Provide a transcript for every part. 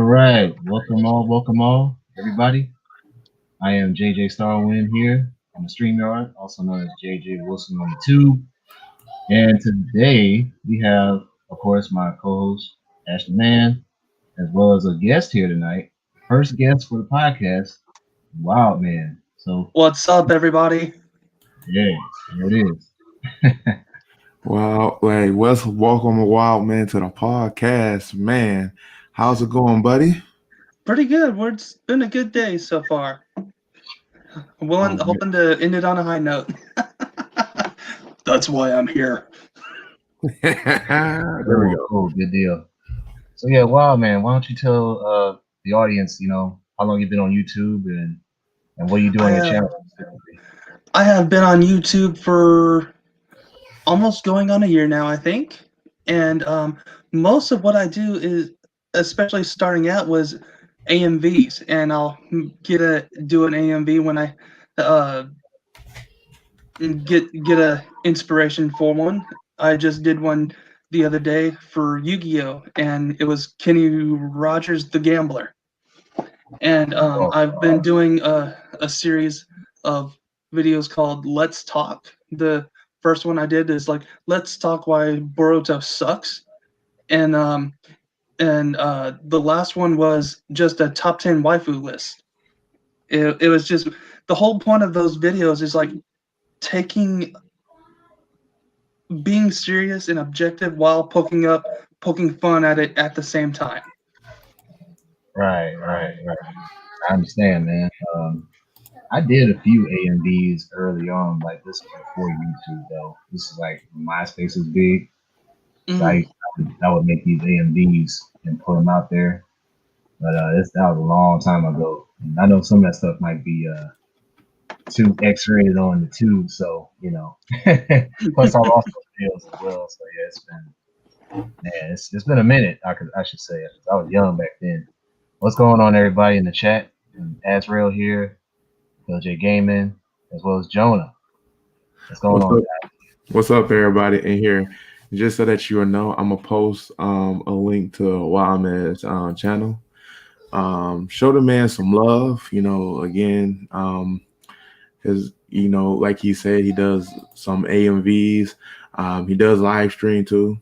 right, welcome all, everybody. I am JJ Starwind here on the StreamYard, also known as JJ Wilson on the Tube. And today we have, of course, my co-host Ashley Mann, as well as a guest here tonight. First guest for the podcast, Wildman. So What's up, everybody? yeah, there it is. Well, hey, welcome, Wild Man, to the podcast. Man, how's it going, buddy? Pretty good. It's been a good day so far. Oh, Hoping to end it on a high note. That's why I'm here. there we go. Cool, good deal. So yeah, Wildman, why don't you tell the audience, how long you've been on YouTube and what you do on your channel specifically? I have been on YouTube for almost going on a year now, I think. And most of what I do is, especially starting out, was AMVs, and I'll do an AMV when I get a inspiration for one. I just did one the other day for Yu-Gi-Oh, and it was Kenny Rogers the Gambler. And I've been doing a series of videos called Let's Talk. The first one I did is like, let's talk why Boruto sucks. And the last one was just a top 10 waifu list. It was just, the whole point of those videos is like being serious and objective while poking fun at it at the same time. Right. I understand, man. I did a few AMVs early on, like this was before YouTube though. This is like MySpace was big. So I would make these AMVs and put them out there. But that was a long time ago. And I know some of that stuff might be too X-rated on the tube, so plus I lost those videos as well. So yeah, it's been a minute. I should say. I was young back then. What's going on, everybody in the chat? Azrael here, LJ Gaming, as well as Jonah. What's going on, guys? What's up, everybody in here? Just so that you know, I'm gonna post a link to Wildman's channel. Show the man some love. Again, because like he said, he does some AMVs. He does live stream too.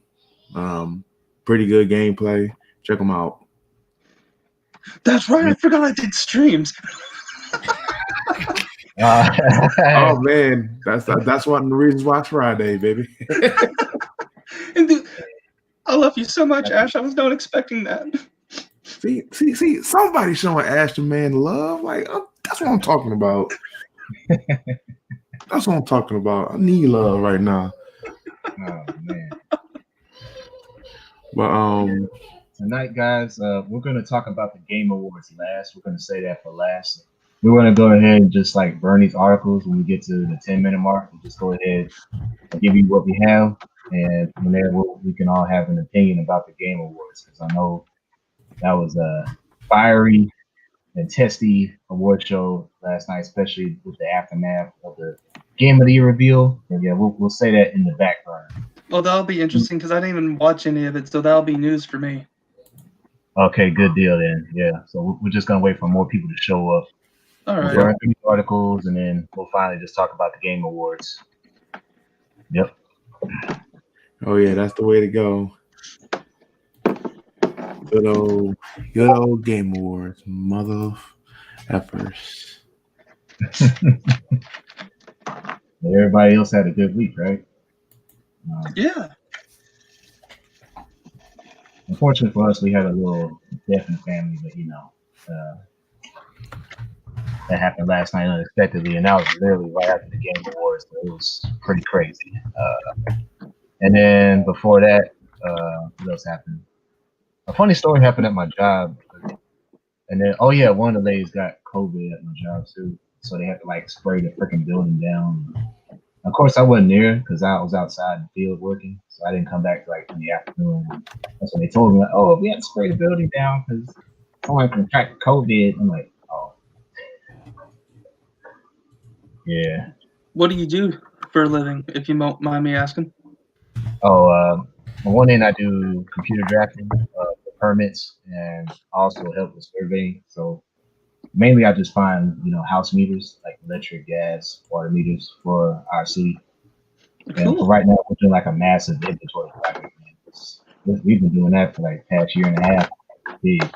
Pretty good gameplay. Check him out. That's right. I forgot I did streams. Oh man, that's one of the reasons why it's Friday, baby. And dude, I love you so much, Ash. I was not expecting that. See, somebody showing Ash the man love. Like that's what I'm talking about. That's what I'm talking about. I need love right now. Oh man. But tonight, guys, we're going to talk about the Game Awards last. We're going to say that for last. We're going to go ahead and just like burn these articles when we get to the 10-minute mark. We'll just go ahead and give you what we have, and from there we can all have an opinion about the Game Awards, because I know that was a fiery and testy award show last night, especially with the aftermath of the Game of the Year reveal. And yeah, we'll say that in the background. Oh, that'll be interesting because I didn't even watch any of it, so that'll be news for me. Okay, good deal then. Yeah, so we're just gonna wait for more people to show up. All right. We'll run through the articles, and then we'll finally just talk about the Game Awards. Yep. Oh yeah, that's the way to go. Good old Game Awards, mother effers. Everybody else had a good week, right? Yeah. Unfortunately for us, we had a little death in the family, but that happened last night unexpectedly, and that was literally right after the Game Awards. So it was pretty crazy. And then before that, what else happened? A funny story happened at my job, and then one of the ladies got COVID at my job too, so they had to like spray the freaking building down. Of course, I wasn't there because I was outside in the field working, so I didn't come back like in the afternoon. That's when they told me, like, "Oh, we had to spray the building down because someone contracted COVID." I'm like, "Oh, yeah." What do you do for a living, if you don't mind me asking? On one end, I do computer drafting for permits and also help with surveying. So mainly, I just find house meters like electric, gas, water meters for our city. And for Cool. right now, we're doing like a massive inventory project. Man. We've been doing that for like past year and a half. Big.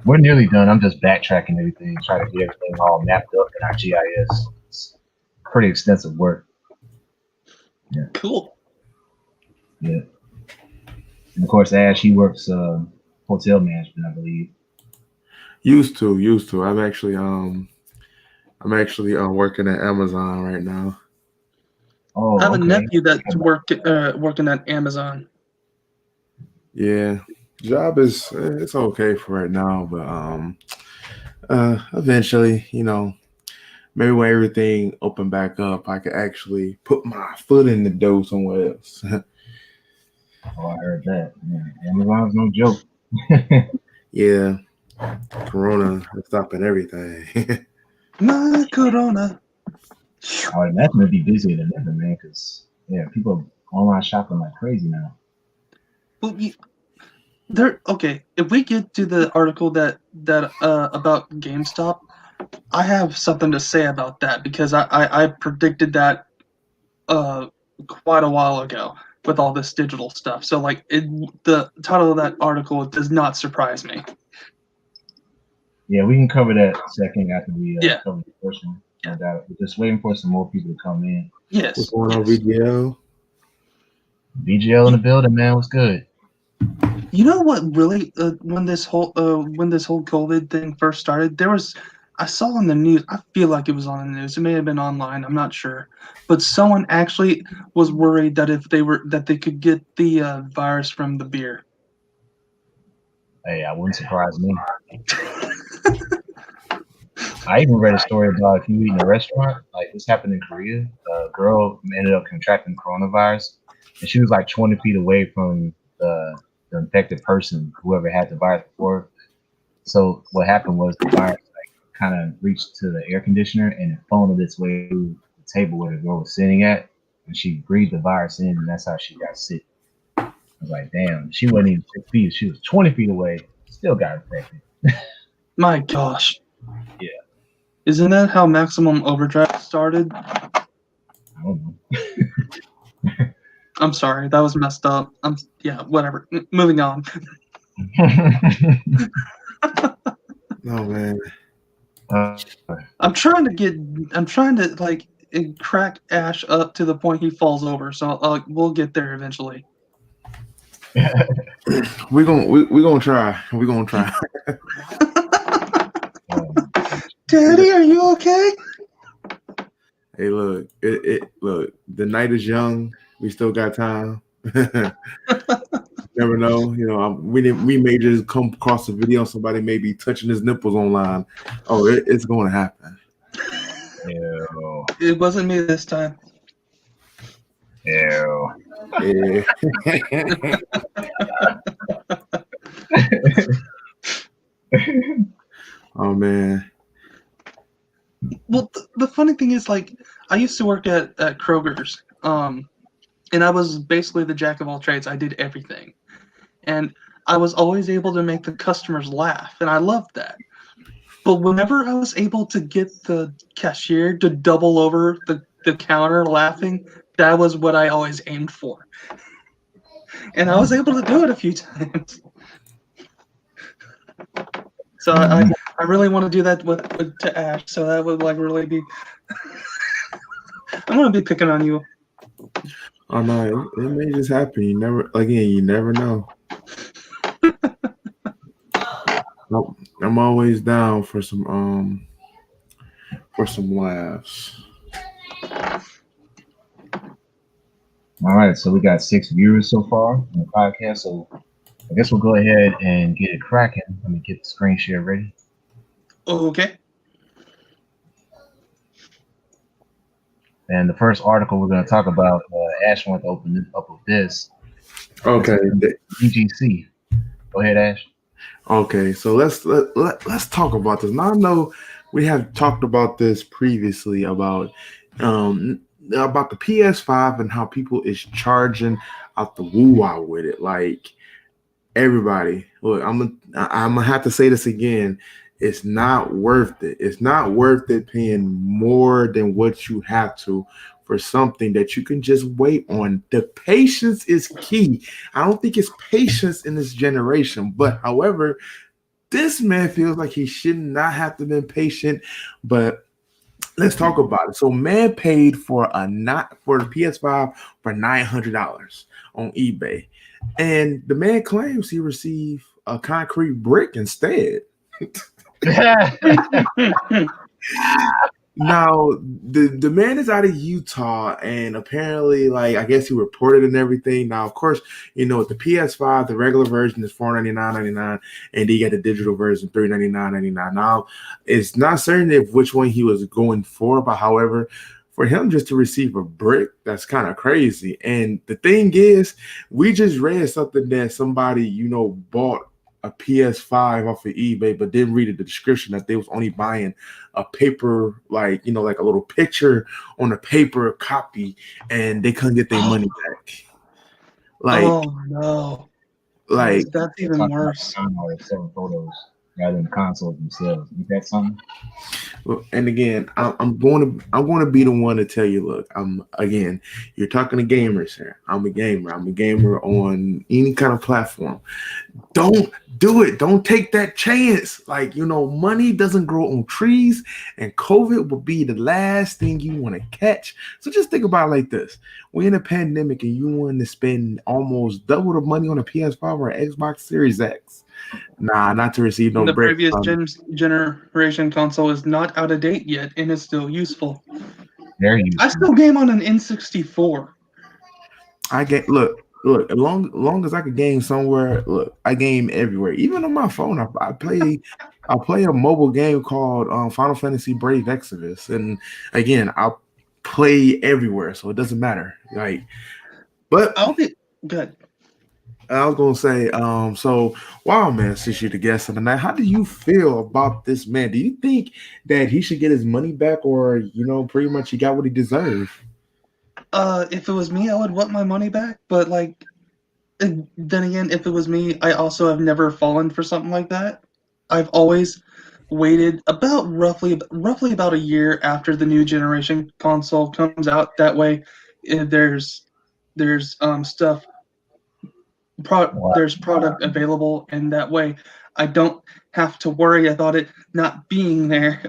We're nearly done. I'm just backtracking everything, trying to get everything all mapped up in our GIS. It's pretty extensive work. Yeah, Cool. yeah. And of course, Ash, he works hotel management, I believe. Used to. I'm actually working at Amazon right now. I have Oh, a okay. nephew that's working at Amazon. Yeah, job is it's okay for right now, but eventually, maybe when everything open back up, I could actually put my foot in the door somewhere else. Oh, I heard that. Man, Amazon's no joke. Yeah, Corona is stopping everything. My Corona. I would imagine it'd be busier than ever, man, because yeah, people are online shopping like crazy now. Well, okay. If we get to the article that about GameStop, I have something to say about that because I predicted that uh quite a while ago with all this digital stuff. So like the title of that article does not surprise me. Yeah, we can cover that second after we Yeah. cover the first one. Yeah. No doubt. We're just waiting for some more people to come in. What's Yes. going on, Yes. VGL? BGL in the building, man. What's good? You know what really when this whole COVID thing first started, I saw on the news, I feel like it was on the news. It may have been online, I'm not sure. But someone actually was worried that if they could get the virus from the beer. Hey, I wouldn't surprise me. I even read a story about if you eat in a restaurant, like this happened in Korea. A girl ended up contracting coronavirus, and she was like 20 feet away from the infected person, whoever had the virus before. So what happened was the virus like kind of reached to the air conditioner and it funneled its way through the table where the girl was sitting at, and she breathed the virus in, and that's how she got sick. I was like, damn, she wasn't even 6 feet; she was 20 feet away, still got infected. My gosh. Yeah, Isn't that how Maximum Overdrive started? I don't I'm sorry, that was messed up. Yeah, whatever. Moving on. know. No man. uh, I'm trying to like crack Ash up to the point he falls over. So we'll get there eventually. We gonna try. We gonna try. Daddy, are you okay? Hey, look, look. The night is young. We still got time. Never know. We may just come across a video. Somebody may be touching his nipples online. Oh, it's going to happen. Ew. It wasn't me this time. Ew. Yeah. Oh man. Well, the funny thing is, like, I used to work at Kroger's, and I was basically the jack of all trades. I did everything, and I was always able to make the customers laugh, and I loved that. But whenever I was able to get the cashier to double over the counter laughing, that was what I always aimed for. And I was able to do it a few times. So I really want to do that with to Ash. So that would like really be. I'm gonna be picking on you. Oh no, it may just happen. You never know. I'm always down for some laughs. All right, so we got 6 viewers so far on the podcast. So I guess we'll go ahead and get it cracking. Let me get the screen share ready. Okay. And the first article we're going to talk about, Ash wants to open it up with this. Okay. EGC. Go ahead, Ash. Okay, so let's talk about this. Now I know we have talked about this previously about the PS5 and how people is charging out the woo-wah with it. Like everybody, look, I'm gonna have to say this again. It's not worth it. It's not worth it paying more than what you have to for something that you can just wait on. The patience is key. I don't think it's patience in this generation, but however, this man feels like he should not have to been patient. But let's talk about it. So, man paid for a not for the PS5 for $900 on eBay, and the man claims he received a concrete brick instead. Now, the man is out of Utah, and apparently, like I guess he reported and everything. Now, of course, with the PS5, the regular version is $499.99, and you get the digital version $399.99. Now, it's not certain if which one he was going for, but however, for him just to receive a brick, that's kind of crazy. And the thing is, we just read something that somebody bought a PS5 off of eBay, but didn't read the description that they was only buying a paper, like like a little picture on a paper copy, and they couldn't get their money back. Like, oh no, like that's even worse. Or selling photos rather than consoles themselves. Is that something? and again, I'm going to be the one to tell you, look, you're talking to gamers here. I'm a gamer. I'm a gamer on any kind of platform. Don't do it. Don't take that chance. Like, money doesn't grow on trees, and COVID will be the last thing you want to catch. So just think about it like this. We're in a pandemic and you want to spend almost double the money on a PS5 or an Xbox Series X. Nah, not to receive no The break. previous generation console is not out of date yet and is still useful. Very useful. I still game on an N64. I get look. As long as I could game somewhere, look, I game everywhere. Even on my phone, I play a mobile game called Final Fantasy Brave Exodus, and again, I'll play everywhere, so it doesn't matter. But I'll be good. I was gonna say, so wow, man, since you're the guest of the night, how do you feel about this man? Do you think that he should get his money back, or pretty much he got what he deserved? If it was me, I would want my money back. But then again, if it was me, I also have never fallen for something like that. I've always waited about roughly about a year after the new generation console comes out. That way, there's stuff. There's product available, and that way I don't have to worry about it not being there.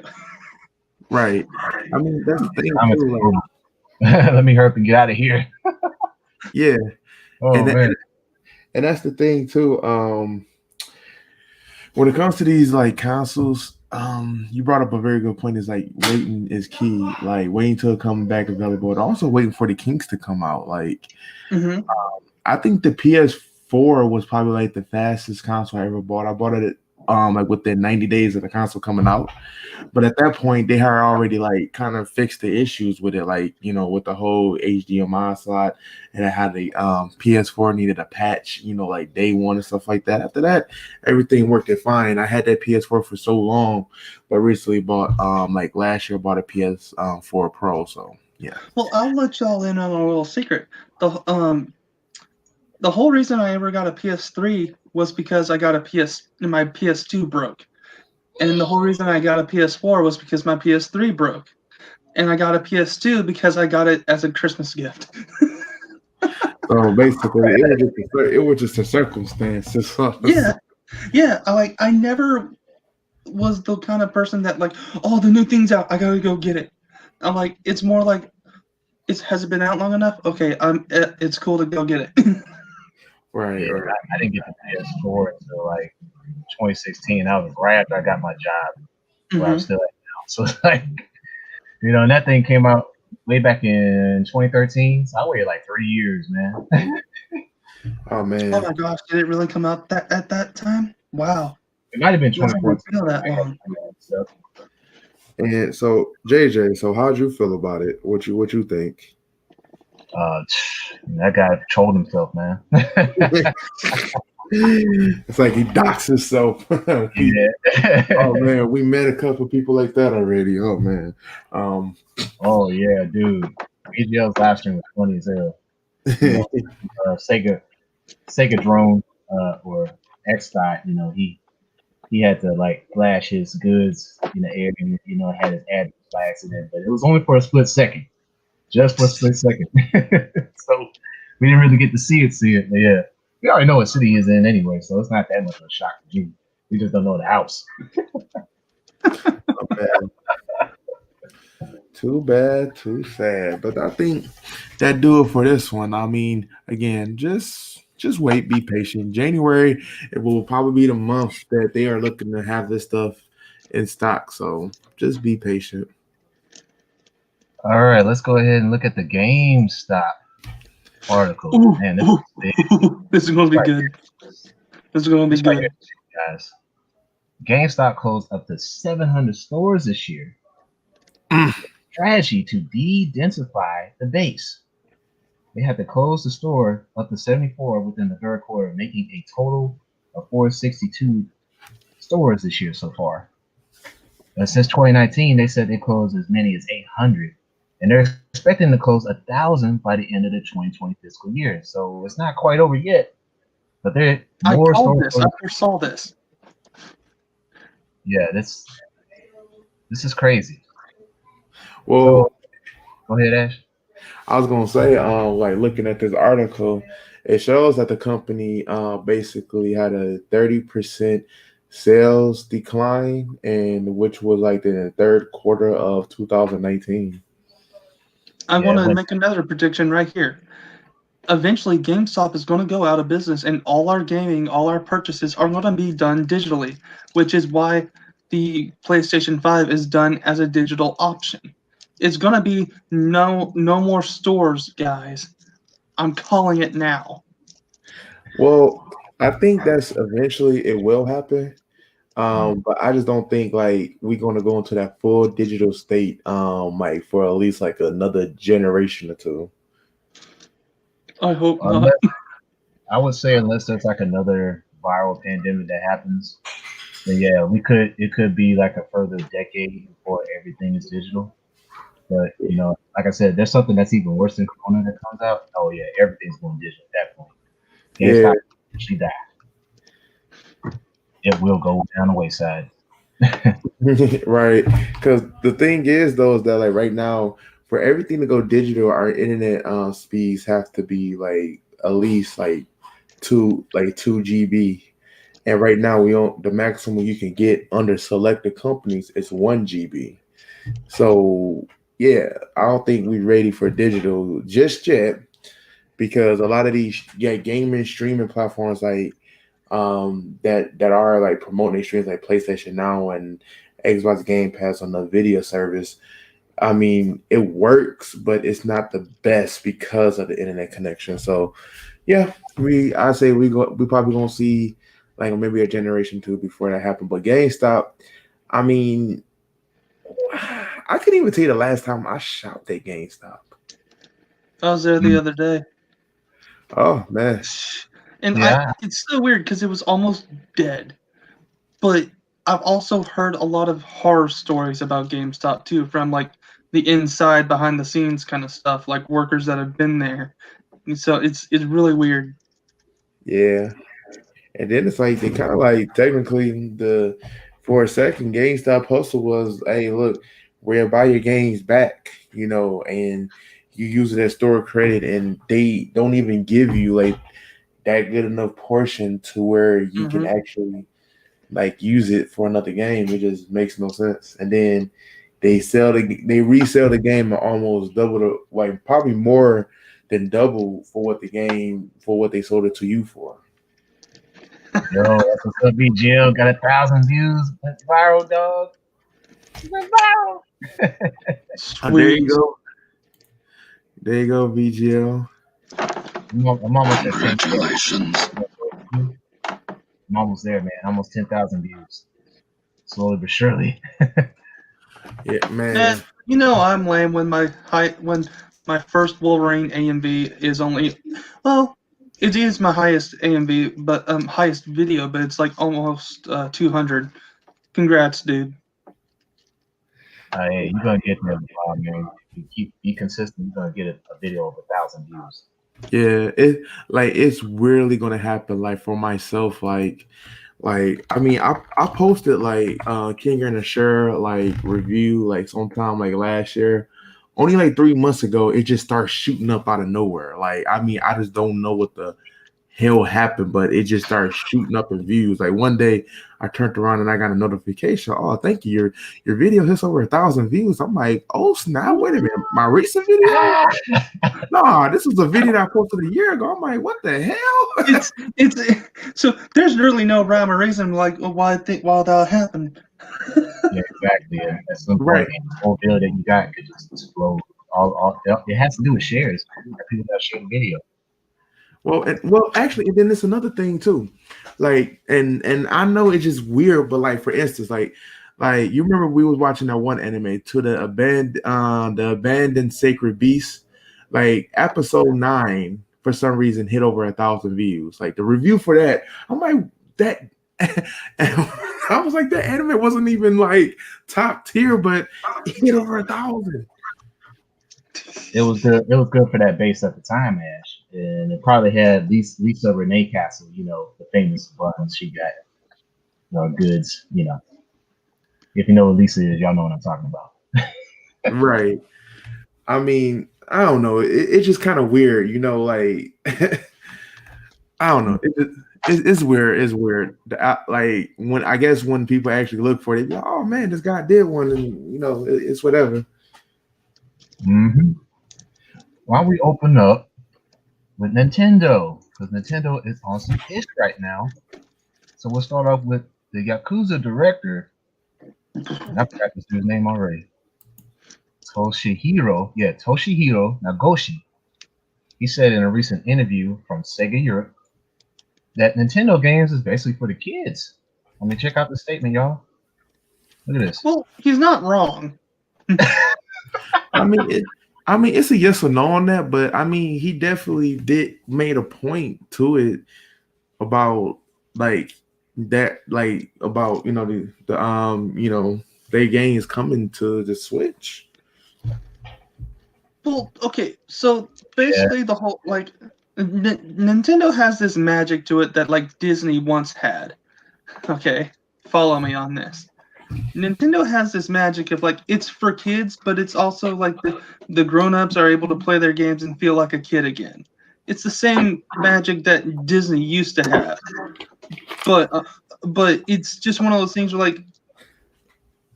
Right. I mean, that's the thing too. Let me hurry up and get out of here. Yeah. Oh man. And that's the thing too. When it comes to these consoles, you brought up a very good point. Is waiting is key. Like waiting till it come back available, and also waiting for the kinks to come out. I think the PS4 was probably the fastest console I ever bought. I bought it within 90 days of the console coming out. But at that point, they had already kind of fixed the issues with it, with the whole HDMI slot, and it had the PS4 needed a patch, day one and stuff like that. After that, everything worked it fine. I had that PS4 for so long, but recently bought last year bought a PS4 Pro. So yeah. Well, I'll let y'all in on a little secret. The whole reason I ever got a PS3 was because my PS2 broke. And the whole reason I got a PS4 was because my PS3 broke. And I got a PS2 because I got it as a Christmas gift. So basically, it was just a circumstance. Yeah. I never was the kind of person that the new thing's out, I gotta go get it. I'm like, it's more like, has it been out long enough? Okay, it's cool to go get it. Right. Yeah, I didn't get the PS4 until 2016. That was right after I got my job, where I'm still at now. So and that thing came out way back in 2013. So I waited 3 years, man. Oh man. Oh my gosh, did it really come out at that time? Wow. It might have been 2014. Feel that long. And so JJ, so how'd you feel about it? What you think? That guy trolled himself, man. It's like he doxed himself. Yeah. Oh man, we met a couple people like that already. Oh man. Oh yeah, dude. EGL's live stream was funny as hell. Sega drone or X Dot, he had to like flash his goods in the air and had his ad by accident, but it was only for a split second, just for a split second. So we didn't really get to see it. But yeah, we already know what city he's in anyway, so it's not that much of a shock to me. We just don't know the house. Too bad, too sad. But I think that do it for this one. I mean, again, just wait, be patient. January, it will probably be the month that they are looking to have this stuff in stock. So just be patient. All right, let's go ahead and look at the GameStop article. Ooh, Man, this ooh, is big. ooh, this is gonna be Right good. here. This is gonna be This right here, good. guys. GameStop closed up to 700 stores this year. Strategy to de-densify the base. They had to close the store up to 74 within the third quarter, making a total of 462 stores this year so far. Since 2019, they said they closed as many as 800, and they're expecting to close 1,000 by the end of the 2020 fiscal year. So it's not quite over yet, but there I more called stores. this. I foresaw this. Yeah, this is crazy. Well, So go ahead, Ash. I was gonna say, like looking at this article, it shows that the company basically had a 30% sales decline, and which was like in the third quarter of 2019. I Yeah, want it to went. make another prediction right here. Eventually, GameStop is going to go out of business, and all our gaming, all our purchases are going to be done digitally, which is why the PlayStation 5 is done as a digital option. It's going to be no more stores, guys. I'm calling it now. Well, I think that's eventually it will happen. But I just don't think like we're gonna go into that full digital state, like for at least like another generation or two. I hope not. Unless I would say unless there's like another viral pandemic that happens, then yeah, it could be like a further decade before everything is digital. But like I said, there's something that's even worse than Corona that comes out. Oh yeah, everything's going digital at that point. Yeah, GameStop actually die. It will go down the wayside. right. Because the thing is, though, is that like right now, for everything to go digital, our internet speeds have to be like at least like 2 GB. And right now, we don't the maximum you can get under selected companies is 1 GB. So yeah, I don't think we're ready for digital just yet because a lot of these gaming streaming platforms that are like promoting their streams like PlayStation Now and Xbox Game Pass on the video service. I mean, it works, but it's not the best because of the internet connection. So yeah, I say we probably gonna see like maybe a generation two before that happened. But GameStop, I mean, I couldn't even tell you the last time I shopped at GameStop. I was there the other day. Oh man. And Yeah, it's so weird because it was almost dead. But I've also heard a lot of horror stories about GameStop too, from like the inside, behind the scenes kind of stuff, like workers that have been there. And so it's really weird. Yeah. And then it's like they kind of like technically the for a second GameStop hustle was, hey, look, we'll buy your games back, and you use it as store credit, and they don't even give you like that good enough portion to where you can Hmm. actually like use it for another game. It just makes no sense. And then they resell the game at almost double the like probably more than double for what they sold it to you for. yo, that's what's up, BGL. Got 1,000 views. Went viral, dog. It went viral. There Sweet. you go. There you go, VGL. I'm almost at 10K. I'm almost there, man. Almost 10,000 views. Slowly but surely. Yeah, Eh, man. I'm lame when my first Wolverine AMV is only, well, it is my highest AMV, but highest video, but it's like almost 200. Congrats, dude. Hey, you're gonna get there, man. You keep be consistent. You're gonna get a video of 1,000 views. Yeah, it's really gonna happen. Like for myself, I mean, I posted like King and Assure like review like sometime like last year. Only like 3 months ago, it just starts shooting up out of nowhere. Like I mean, I just don't know what the hell happened, but it just started shooting up in views. Like one day, I turned around and I got a notification. Oh, thank you. Your video hits over 1,000 views. I'm like, oh snap! Wait a minute, my recent video? Nah, this was a video that I posted a year ago. I'm like, what the hell? It's so there's really no rhyme or reason like why that happened. Yeah, exactly. Yeah. At some Right. point, any whole video that you got could just explode. All it has to do with shares. People that share the video. Well, actually, and then there's another thing too, like, and I know it's just weird, but like for instance, like you remember we was watching that one anime to the abandoned sacred beast, like episode 9 for some reason hit over 1,000 views. Like the review for that, I'm like that, and I was like that anime wasn't even like top tier, but it hit over 1,000. It was good. It was good for that base at the time, Ash, and it probably had Lisa Renee Castle. You know, the famous buns she got. Goods. You know, if you know what Lisa is, y'all know what I'm talking about. Right. I mean, I don't know. It's just kind of weird, like I don't know. It's weird. It's weird. Like when I guess when people actually look for it, they be like, oh man, this guy did one, and it's whatever. Mm-hmm. Why don't we open up with Nintendo? Because Nintendo is on some ish right now. So we'll start off with the Yakuza director. And I forgot this dude's name already. Toshihiro Nagoshi. He said in a recent interview from Sega Europe that Nintendo games is basically for the kids. I mean, check out the statement, y'all. Look at this. Well, he's not wrong. I mean, it's a yes or no on that, but I mean, he definitely did made a point to it about like that, like about their games coming to the Switch. Well, okay, so basically the whole like Nintendo has this magic to it that like Disney once had. Okay, follow me on this. Nintendo has this magic of like it's for kids, but it's also like the grown-ups are able to play their games and feel like a kid again. It's the same magic that Disney used to have, but it's just one of those things where like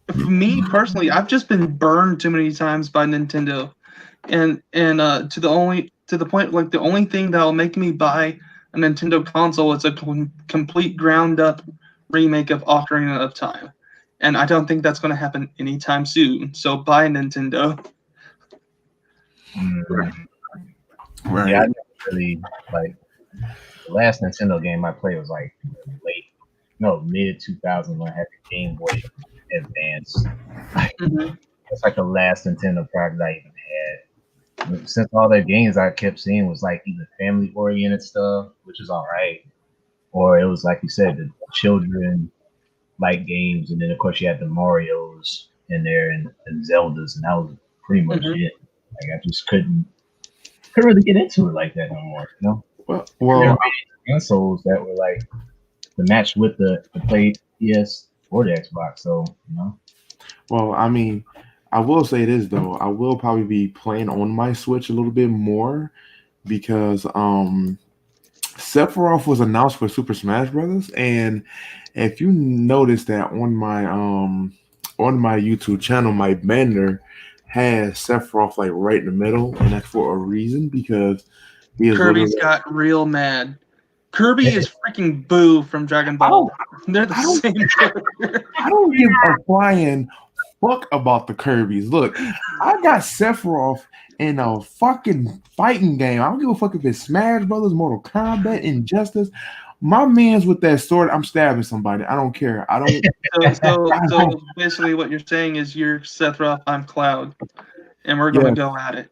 for me personally, I've just been burned too many times by Nintendo, and to the point like the only thing that'll make me buy a Nintendo console is a complete ground up remake of Ocarina of Time. And I don't think that's going to happen anytime soon. So buy Nintendo. Right. Yeah, I never really like the last Nintendo game I played was like mid 2000 when I had the Game Boy Advance. It's like the last Nintendo product I even had. Since all their games I kept seeing was like either family oriented stuff, which is all right, or it was like you said, the children like games, and then of course you had the Mario's in there and Zeldas, and that was pretty much it. Like I just couldn't really get into it like that no more. Well, consoles that were like the match with the play PS or the Xbox. So Well, I mean, I will say this though. I will probably be playing on my Switch a little bit more because Sephiroth was announced for Super Smash Brothers, and if you notice that on my YouTube channel, my banner has Sephiroth like right in the middle, and that's for a reason because he is Kirby's got real mad. Kirby is freaking Boo from Dragon Ball. They're the same character. I don't give a flying fuck about the Kirby's. Look, I got Sephiroth in a fucking fighting game. I don't give a fuck if it's Smash Brothers, Mortal Kombat, Injustice. My man's with that sword. I'm stabbing somebody. I don't care. I don't. So basically, what you're saying is you're Sephiroth, I'm Cloud, and we're gonna go at it.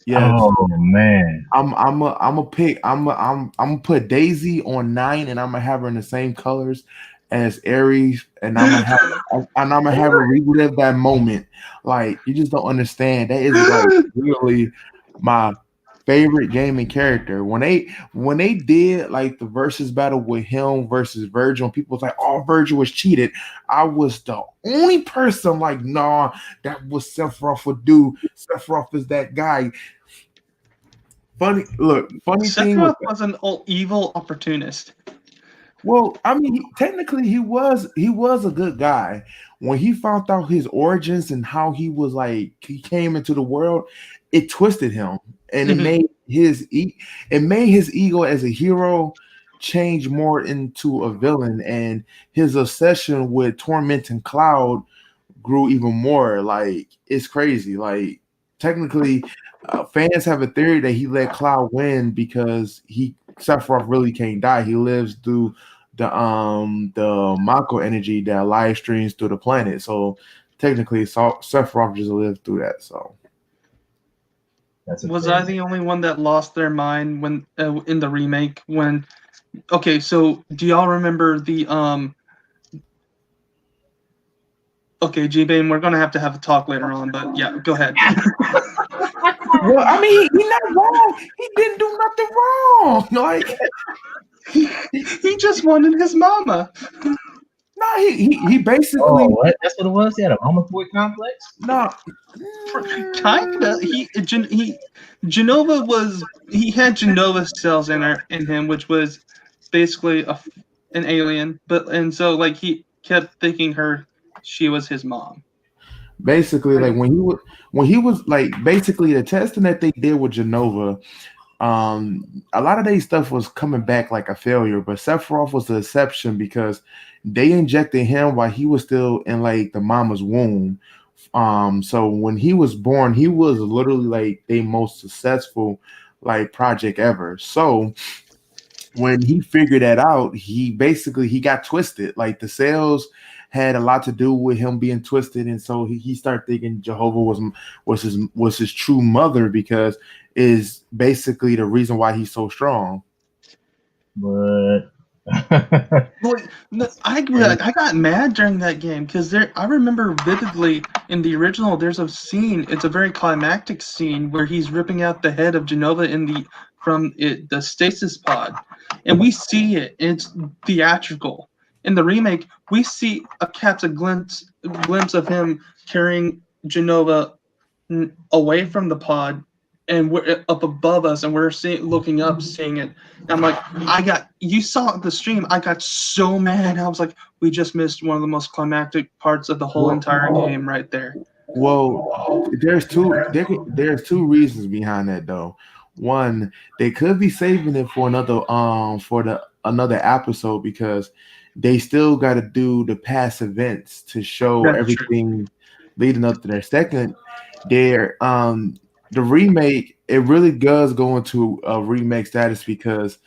Yes. Oh man. I'm gonna put Daisy on 9, and I'm gonna have her in the same colors as Aries, and I'm gonna have her relive that moment. Like you just don't understand. That is like really my favorite gaming character. When they did like the versus battle with him versus Virgil, and people was like, "Oh, Virgil was cheated." I was the only person like, "Nah, that was Sephiroth would do. Sephiroth is that guy." Funny thing was, Sephiroth was an evil opportunist. well, I mean, technically he was a good guy. When he found out his origins and how he was like he came into the world, it twisted him and it Mhm. made it made his ego as a hero change more into a villain, and his obsession with tormenting Cloud grew even more. Like it's crazy. Like technically, fans have a theory that he let Cloud win because he Sephiroth really can't die. He lives through the Mako energy that live streams through the planet. So technically, Sephiroth just lived through that. So That's a Was fair I game. the only one that lost their mind when in the remake? When okay, so do y'all remember the Okay, G-Bane, we're gonna have to have a talk later on, but yeah, go ahead. well, I mean, he not wrong. He didn't do nothing wrong. Like He just wanted his mama. no, he basically Oh, what? That's what it was. He had a mama boy complex. no. Kinda. He Genova was he had Genova cells in him, which was basically an alien. But and so like he kept thinking she was his mom. Basically, like when he was like basically the testing that they did with Genova, a lot of their stuff was coming back like a failure, but Sephiroth was the exception because they injected him while he was still in like the mama's womb. So when he was born, he was literally like the most successful like project ever. So when he figured that out, he got twisted. Like the cells had a lot to do with him being twisted, and so he started thinking Jehovah was his true mother because is basically the reason why he's so strong. But Boy, I got mad during that game because I remember vividly in the original. There's a scene. It's a very climactic scene where he's ripping out the head of Genova the stasis pod, and we see it. It's theatrical. In the remake, we see catch a glimpse of him carrying Genova away from the pod, and we're up above us, and we're looking up, seeing it. And I'm like, you saw the stream. I got so mad. I was like, we just missed one of the most climactic parts of the whole Well, entire game right there. well, there's two reasons behind that though. One, they could be saving it for another episode because they still got to do the past events to show That's true. everything leading up to their second. The remake it really does go into a remake status because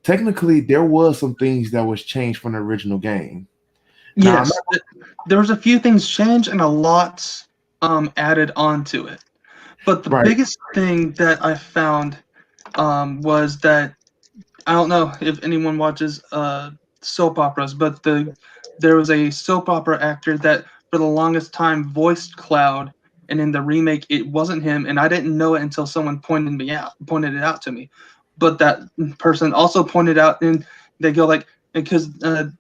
technically there was some things that was changed from the original game. Now I'm Yes, there was a few things changed and a lot added onto it. But the not right. biggest thing that I found was that I don't know if anyone watches soap operas, but there was a soap opera actor that for the longest time voiced Cloud, and in the remake it wasn't him, and I didn't know it until someone pointed it out to me. But that person also pointed out, and they go like because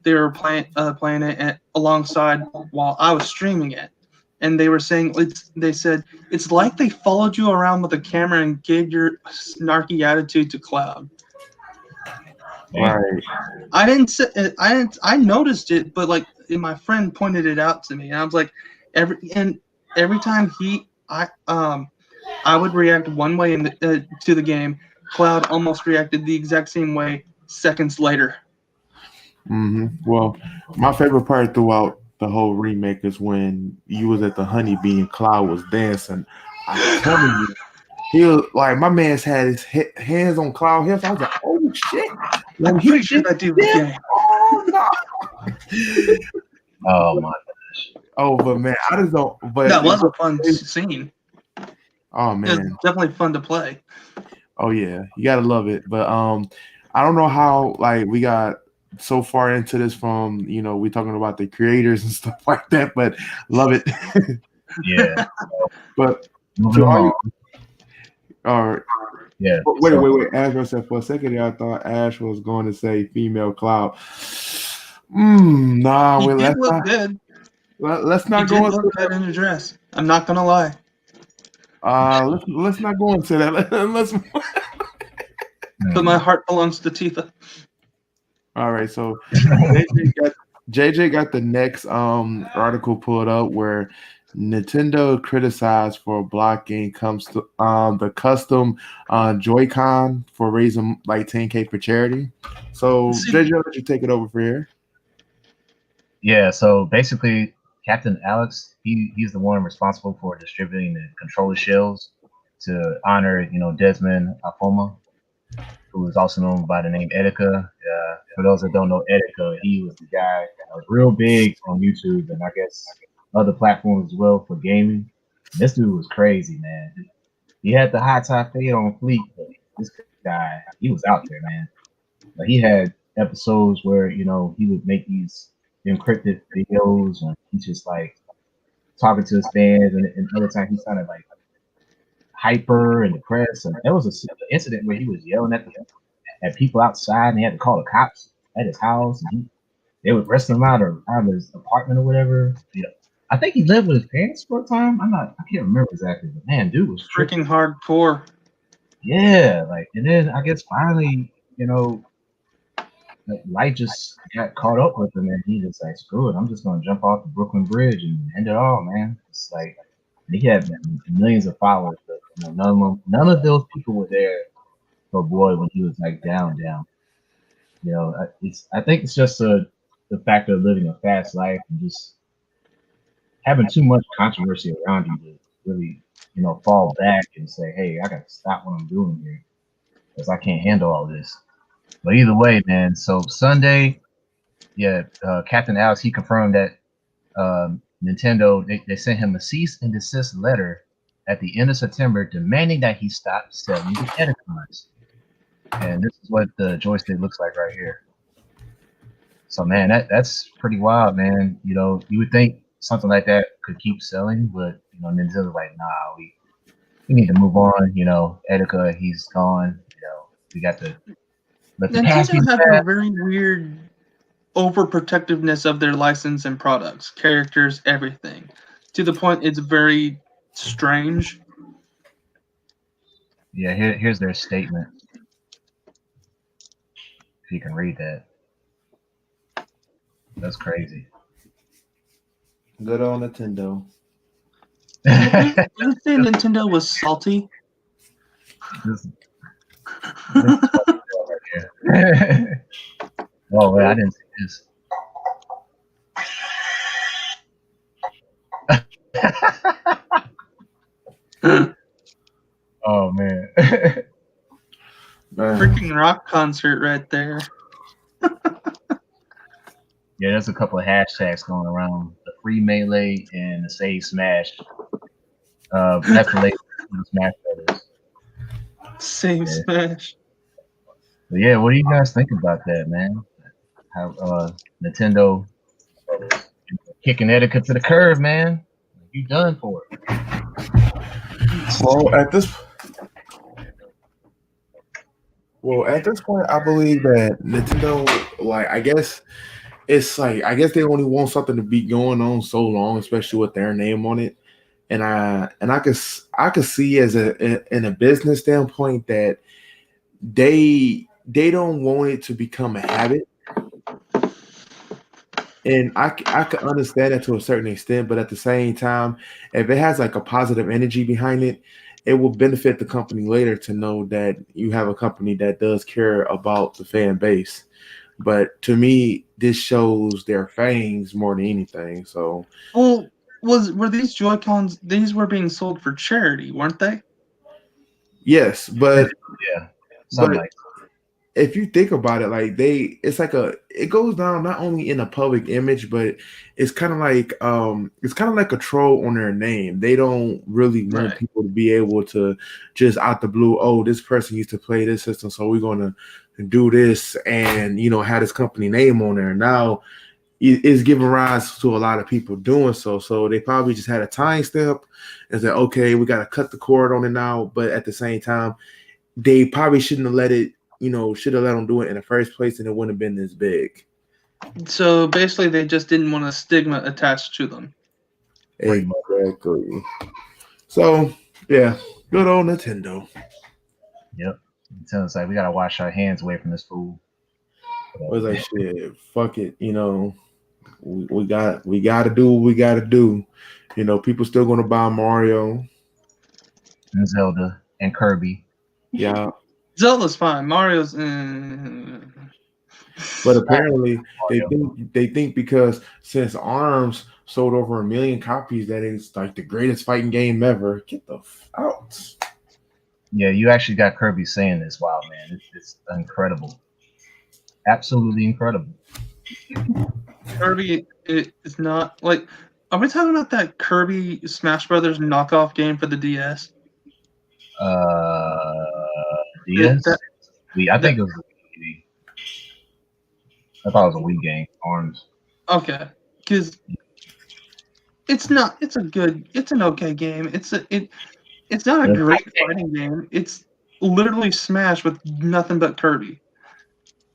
they were playing it alongside while I was streaming it, and they were saying they said it's like they followed you around with a camera and gave your snarky attitude to Cloud. damn. Right. I didn't say I didn't. I noticed it, but like my friend pointed it out to me, and I was like, every time I would react one way to the game. Cloud almost reacted the exact same way seconds later. Well, my favorite part throughout the whole remake is when you was at the honeybee and Cloud was dancing. I'm telling you, he was like my man's had his hands on Cloud hips. I was like, oh shit! I'm When he pretty sure did that dude was this, gay. oh no! Oh my. Oh, but man, I just don't. But That was a fun scene. oh It was man, definitely fun to play. oh yeah, you gotta love it. But I don't know how like we got so far into this from we talking about the creators and stuff like that, but love it. Yeah. But Moving to all you, along. all right, Yeah. Wait, wait, wait. Ash said for a second there, I thought Ash was going to say female cloud. Nah, He wait, did look good. let's He not did go into look good in a dress. I'm not gonna lie. let's not go into that. Let's But my heart belongs to Tifa. all right, so JJ got the next article pulled up where Nintendo criticized for blocking comes to the custom Joy-Con for raising like 10K for charity. So See, JJ, why don't you take it over for here? Yeah, so basically, Captain Alex, he's the one responsible for distributing the controller shells to honor, Desmond Afoma, who is also known by the name Etika. For those that don't know Etika, he was the guy that was real big on YouTube and I guess other platforms as well for gaming. This dude was crazy, man. He had the high top fade on fleek, but this guy, he was out there, man. Like he had episodes where he would make these encrypted videos and he's just like talking to his fans, and other times he sounded like hyper and depressed. And there was an incident where he was yelling at people outside, and he had to call the cops at his house, and they would arrest him out of his apartment or whatever. I think he lived with his parents for a time. I can't remember exactly, but man, dude was freaking hardcore. Yeah, like, and then I guess finally, like life just got caught up with him, and he just like, screw it, I'm just gonna jump off the Brooklyn Bridge and end it all, man. It's like he had millions of followers, but none of those people were there for boy when he was like down. I think it's just the factor of living a fast life and just having too much controversy around you to really, fall back and say, hey, I gotta stop what I'm doing here because I can't handle all this. But either way, man. So Sunday, yeah, Captain Alex, he confirmed that Nintendo they sent him a cease and desist letter at the end of September demanding that he stop selling the Edicons. And this is what the joystick looks like right here. So man, that's pretty wild, man. You would think something like that could keep selling, but Nintendo's like, nah, we need to move on. Etika, he's gone. We got to let the past be Nintendo has past. a very weird overprotectiveness of their license and products, characters, everything, to the point it's very strange. Yeah, here's their statement. If you can read that. That's crazy. Good old Nintendo. Did you say Nintendo was salty? This oh wait, I didn't see this. Oh man. Freaking rock concert right there. Yeah, there's a couple of hashtags going around: the free melee and the save smash. That's related to Smash Brothers. Save Smash. But yeah, what do you guys think about that, man? How Nintendo kicking Etiquette to the curb, man? You done for it? Well, at this point, I believe that Nintendo, like, I guess they only want something to be going on so long, especially with their name on it. And I could see in a business standpoint that they don't want it to become a habit. And I could understand that to a certain extent, but at the same time, if it has like a positive energy behind it, it will benefit the company later to know that you have a company that does care about the fan base. But to me, this shows their fangs more than anything. So, well, were these Joy-Cons? These were being sold for charity, weren't they? yes, but yeah, something like. If you think about it, like it goes down not only in a public image, but it's kind of like a troll on their name. They don't really want people to be able to just out the blue, oh, this person used to play this system, so we're gonna do this and have this company name on there. Now it's giving rise to a lot of people doing so. So they probably just had a time step and said, okay, we got to cut the cord on it now. But at the same time, they probably shouldn't have let it. Should have let them do it in the first place, and it wouldn't have been this big. So basically, they just didn't want a stigma attached to them. Exactly. So yeah, good old Nintendo. Yep. Until it's like we gotta wash our hands away from this fool. Was like shit. Fuck it. We got to do what we got to do. People still gonna buy Mario and Zelda and Kirby. Yeah. Zelda's fine. Mario's. But apparently they think because since ARMS sold over 1 million copies that it's like the greatest fighting game ever. Get the out. Yeah, you actually got Kirby saying this. Wow, man, it's incredible, absolutely incredible. Kirby is not like. Are we talking about that Kirby Smash Brothers knockoff game for the DS? DS. I that- think it was a Wii. I thought it was a Wii game. ARMS. Okay, because it's not. It's an okay game. It's not a great fighting game. It's literally Smash with nothing but Kirby.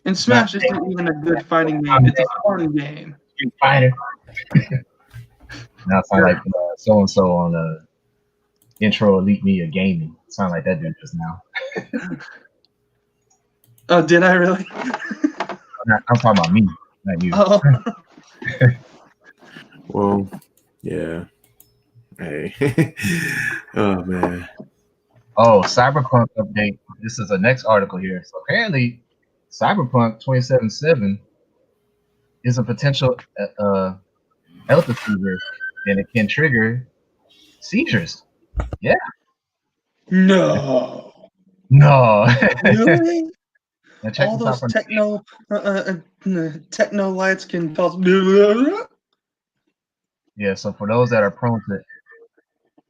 And Smash isn't even a good fighting game. It's a fun game. Street Fighter. Now it sound like so and so on the intro Elite Media Gaming. Sound like that dude just now. Oh, did I really? I'm talking about me, not you. Oh. Well, yeah. Hey. Oh man. Oh, Cyberpunk update. This is the next article here. So apparently, Cyberpunk 2077 is a potential health fever, and it can trigger seizures. Yeah. No. No. Really? Now check All this out those from techno lights can cause. Yeah, so for those that are prone to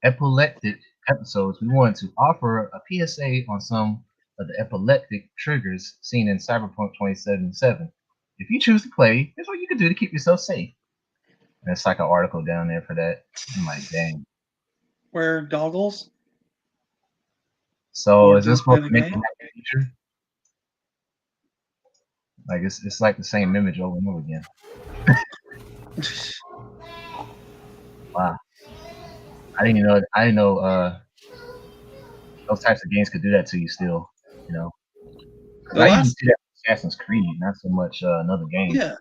epileptic episodes, we wanted to offer a PSA on some of the epileptic triggers seen in Cyberpunk 2077. If you choose to play, here's what you can do to keep yourself safe. And it's like an article down there for that. I'm like, dang. Wear goggles. So Or is this don't play supposed the to make game. it feature? Like it's like the same image over and over again. Wow. I didn't know those types of games could do that to you still, you know. Because I usually see that in Assassin's Creed, not so much another game. Yeah.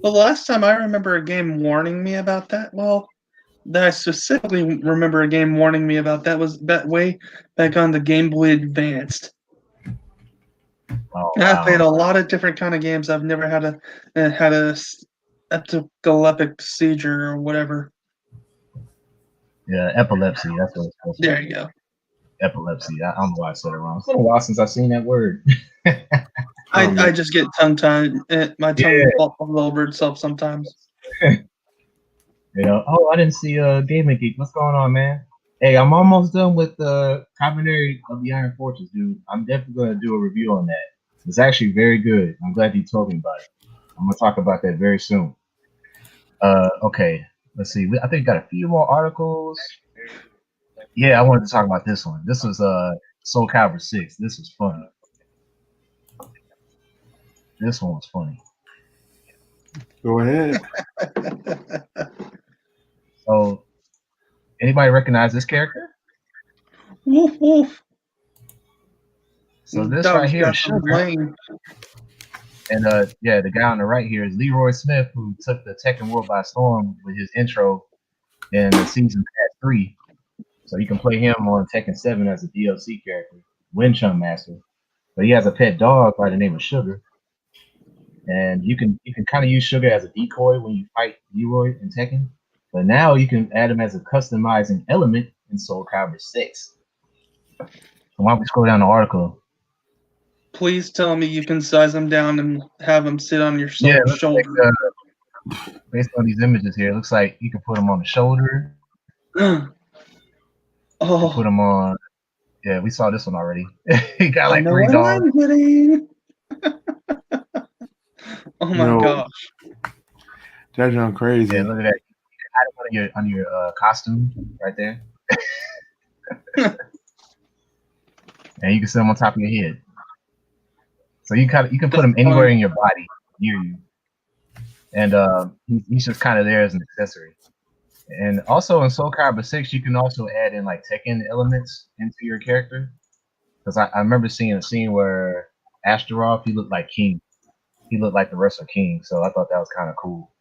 Well, the last time I remember a game warning me about that, that I specifically remember a game warning me about that was way back on the Game Boy Advanced. Oh, And I've played wow. a lot of different kind of games. I've never had a epileptic seizure or whatever. Yeah, epilepsy. That's what it's called. There you go. Epilepsy. I don't know why I said it wrong. It's been a while since I've seen that word. I just get tongue-tied. My tongue falls over itself sometimes. Oh, I didn't see Gaming Geek. What's going on, man? Hey, I'm almost done with the Commentary of the Iron Fortress, dude. I'm definitely going to do a review on that. It's actually very good. I'm glad you told me about it. I'm going to talk about that very soon. Okay, let's see. I think we got a few more articles. Yeah, I wanted to talk about this one. This was Soul Calibur 6. This was funny. This one was funny. Go ahead. So, anybody recognize this character? Woof woof. So this right here is Sugar. And the guy on the right here is Leroy Smith, who took the Tekken world by storm with his intro in the season pass 3. So you can play him on Tekken 7 as a DLC character, Wind Chun Master. But he has a pet dog by the name of Sugar. And you can kind of use Sugar as a decoy when you fight Leroy in Tekken. But now you can add him as a customizing element in Soul Calibur 6. So why don't we scroll down the article? Please tell me you can size him down and have him sit on your shoulder. Like, based on these images here, it looks like you can put him on the shoulder. Put him on. Yeah, we saw this one already. He got like 3 dogs. I'm getting. Oh my gosh. That's sounds crazy. Yeah, look at that. You can add it on your costume right there. and you can sit him on top of your head. So you can put That's him anywhere fun. in your body near you, and he's just kind of there as an accessory. And also in Soul Calibur 6, you can also add in like Tekken elements into your character. Because I remember seeing a scene where Astaroth, he looked like King. He looked like the wrestler King. So I thought that was kind of cool.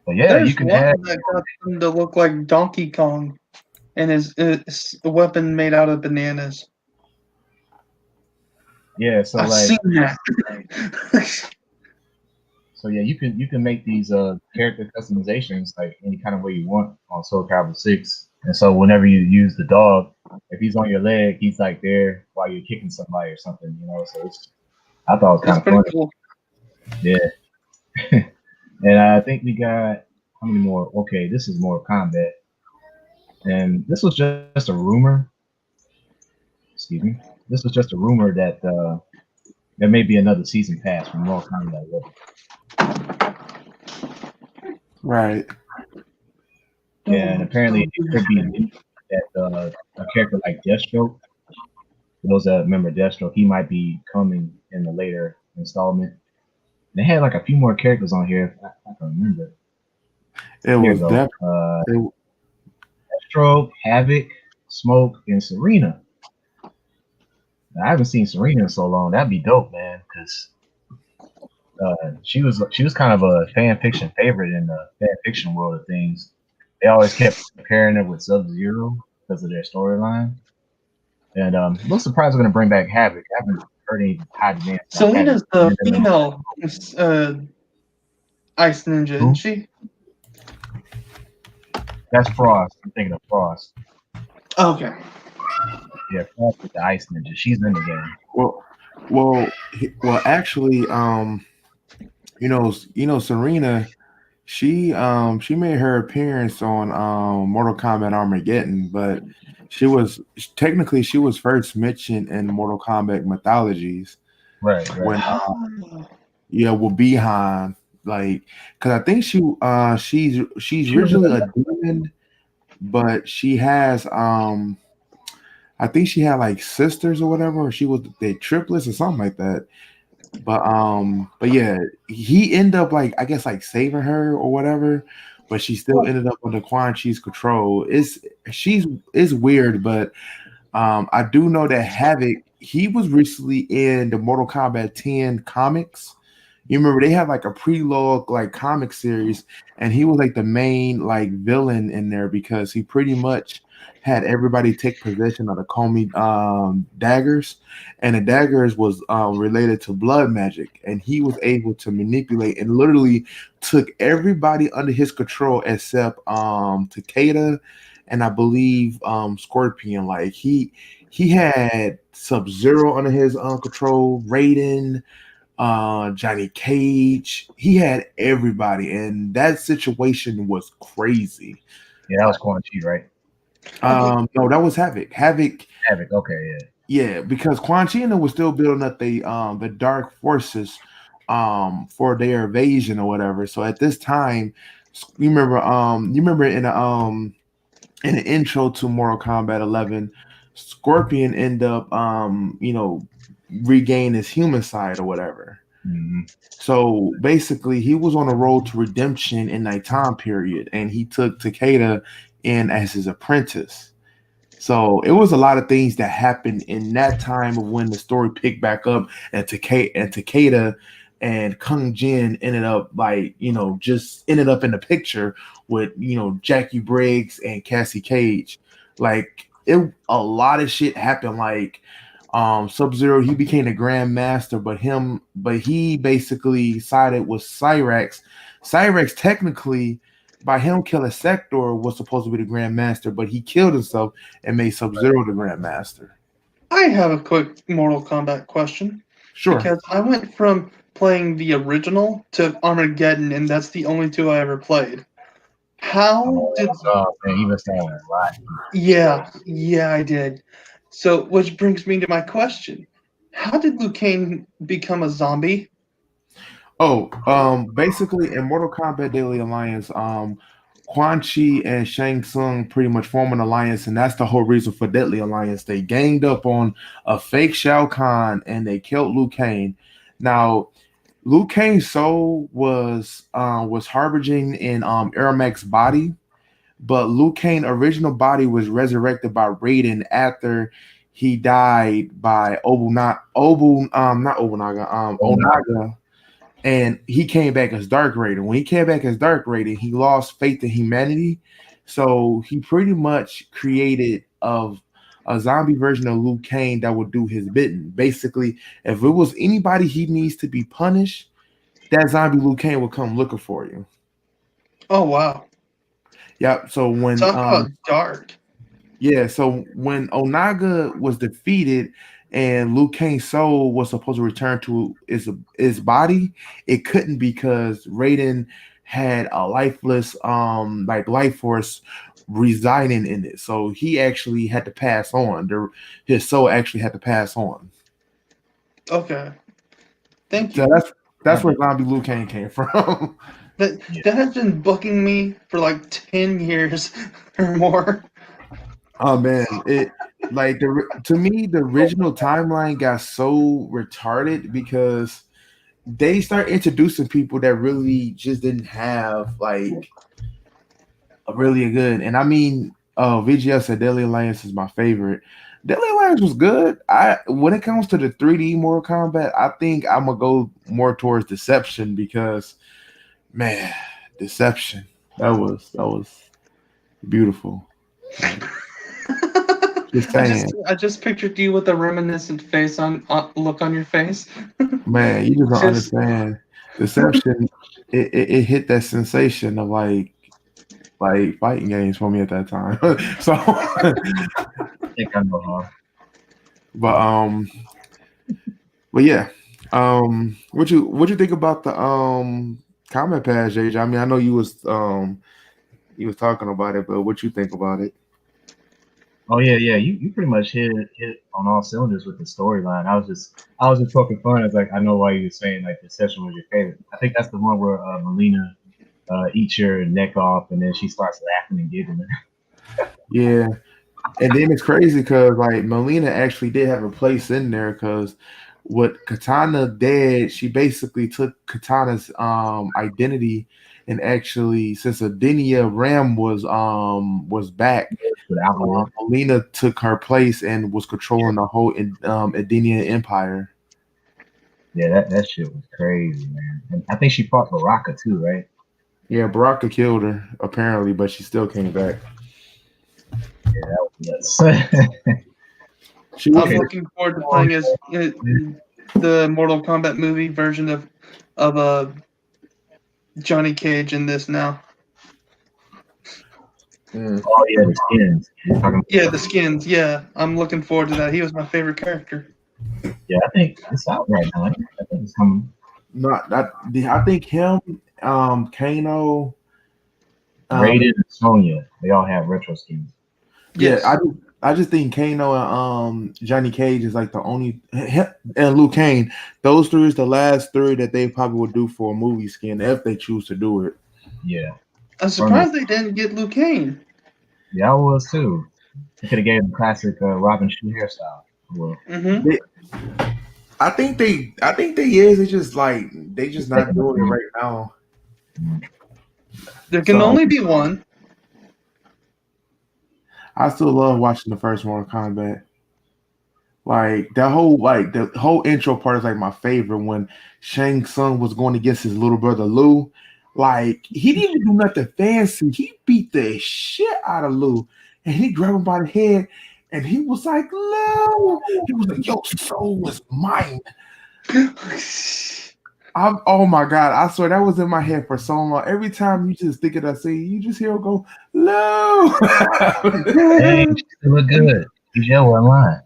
But yeah, you There's can one add. that got him to look like Donkey Kong, and his weapon made out of bananas. Yeah, so I've like seen that. so yeah, you can make these character customizations like any kind of way you want on Soul Calibur 6. And so whenever you use the dog, if he's on your leg, he's like there while you're kicking somebody or something, you know. So it's I thought it was It's kind of pretty funny. cool. Yeah. And I think we got how many more? Okay, this is more combat. And this was just a rumor. Excuse me. This was just a rumor that there may be another season pass from Mortal Kombat 11. Right. Yeah, and apparently it could be leaked that a character like Deathstroke, for those that remember Deathstroke, he might be coming in the later installment. They had like a few more characters on here. I can remember. It Here you was go. definitely. Deathstroke, Havoc, Smoke, and Serena. I haven't seen Serena in so long. That'd be dope, man. Because she was kind of a fan fiction favorite in the fan fiction world of things. They always kept comparing her with Sub Zero because of their storyline. And a little surprised they're going to bring back Havoc. I haven't heard any high demand about Havoc. Selena's the And then, female ice ninja, isn't who? she? That's Frost. I'm thinking of Frost. Okay. Yeah, Frost is the Ice Ninja. She's in the game. Well, well. Actually, Serena. She made her appearance on Mortal Kombat Armageddon, but technically she was first mentioned in Mortal Kombat mythologies Right, when right. Oh. yeah, with Behind, like, because I think she's She was originally in a demon, but she has I think she had like sisters or whatever, or she was they triplets or something like that. But yeah, he ended up like I guess like saving her or whatever, but she still ended up under Quan Chi's control. It's weird, but I do know that Havoc he was recently in the Mortal Kombat 10 comics. You remember they had like a prelogue like comic series, and he was like the main like villain in there because he pretty much had everybody take possession of the Comey daggers, and the daggers was related to blood magic, and he was able to manipulate and literally took everybody under his control except Takeda and I believe Scorpion. Like he had Sub Zero under his control, Raiden, Johnny Cage. He had everybody, and that situation was crazy. Yeah, that was Quan Chi, right? No, that was Havoc. Havoc, Havoc. Okay, yeah. yeah, because Quan Chi was still building up the dark forces for their invasion or whatever. So at this time, you remember in the intro to Mortal Kombat 11, Scorpion end up regain his human side or whatever. Mm-hmm. So basically, he was on a road to redemption in that time period, and he took Takeda in as his apprentice. So it was a lot of things that happened in that time of when the story picked back up, and Takeda and Kung Jin ended up just ended up in the picture with Jackie Briggs and Cassie Cage. Like a lot of shit happened. Like Sub Zero, he became the Grand Master, but he basically sided with Cyrax. Cyrax technically, by him killing Sector, was supposed to be the Grand Master, but he killed himself and made Sub Zero the Grand Master. I have a quick Mortal Kombat question. Sure. Because I went from playing the original to Armageddon, and that's the only two I ever played. How did? Man, he missed out on a lot. Yeah, I did. So, which brings me to my question: how did Liu Kang become a zombie? Oh, basically in Mortal Kombat Daily Alliance, Quan Chi and Shang Tsung pretty much form an alliance, and that's the whole reason for Deadly Alliance. They ganged up on a fake Shao Kahn and they killed Liu Kang. Now, Liu Kang's soul was harboring in Ermac's body, but Liu Kang's original body was resurrected by Raiden after he died by not Obunaga, Onaga, and he came back as Dark Raider. When he came back as Dark Raider, he lost faith in humanity, so he pretty much created of a zombie version of Liu Kang that would do his bidding. Basically, if it was anybody he needs to be punished, that zombie Liu Kang will come looking for you. Oh wow! Yep. So when Talk about dark. yeah, so when Onaga was defeated and Liu Kang's soul was supposed to return to his body, it couldn't because Raiden had a lifeless like life force residing in it. So he actually had to pass on. His soul actually had to pass on. Okay, thank So you. that's where zombie Liu Kang came from. That has been booking me for like 10 years or more. Oh man, it like to me the original timeline got so retarded because they start introducing people that really just didn't have like a really good. And I mean, VGS said Deadly Alliance is my favorite. Deadly Alliance was good. I when it comes to the 3D Mortal Kombat, I think I'm gonna go more towards Deception because man, Deception that was beautiful. Just saying. I just pictured you with a reminiscent face on look on your face. Man, you just don't Just understand. Deception, it hit that sensation of like fighting games for me at that time. So, I think I know how. but but yeah, what you think about the comment page, JJ? I mean, I know you was talking about it, but what you think about it? Oh yeah, yeah. You pretty much hit on all cylinders with the storyline. I was just poking fun. It's like I know why you were saying like the session was your favorite. I think that's the one where Melina eats your neck off and then she starts laughing and giggling. Yeah, and then it's crazy because like Melina actually did have a place in there because what Katana did, she basically took Katana's identity and actually since Adenia Ram was back, With Outlaw. Melina took her place and was controlling the whole Adenia Empire. Yeah, that shit was crazy, man. And I think she fought Baraka too, right? Yeah, Baraka killed her apparently, but she still came back. Yeah, that was nuts. She I'm was looking forward to playing as the Mortal Kombat movie version of Johnny Cage in this now. Oh yeah, the skins. You're talking Yeah, the skins. Yeah, I'm looking forward to that. He was my favorite character. yeah, I think it's out right now. I think it's coming. not that. I think him, Kano. Raiden and Sonya, they all have retro skins. Yeah, Yes. I just think Kano and Johnny Cage is like the only and Liu Kang. Those three is the last three that they probably would do for a movie skin if they choose to do it. Yeah. I'm surprised they didn't get Liu Kang. Yeah, I was too. They could have gave him the classic Robin Shoe hairstyle. Well, Mm-hmm. I think they is. It's just like they just not doing it right now. There can So- only be one. I still love watching the first Mortal Kombat. Like the whole intro part is like my favorite when Shang Tsung was going against his little brother Liu. Like he didn't even do nothing fancy. He beat the shit out of Liu and he grabbed him by the head and he was like, Liu. He was like, your soul is mine. Oh my god! I swear that was in my head for so long. Every time you just think of that scene, you just hear him go, "No." hey, you still look good. You just were lying.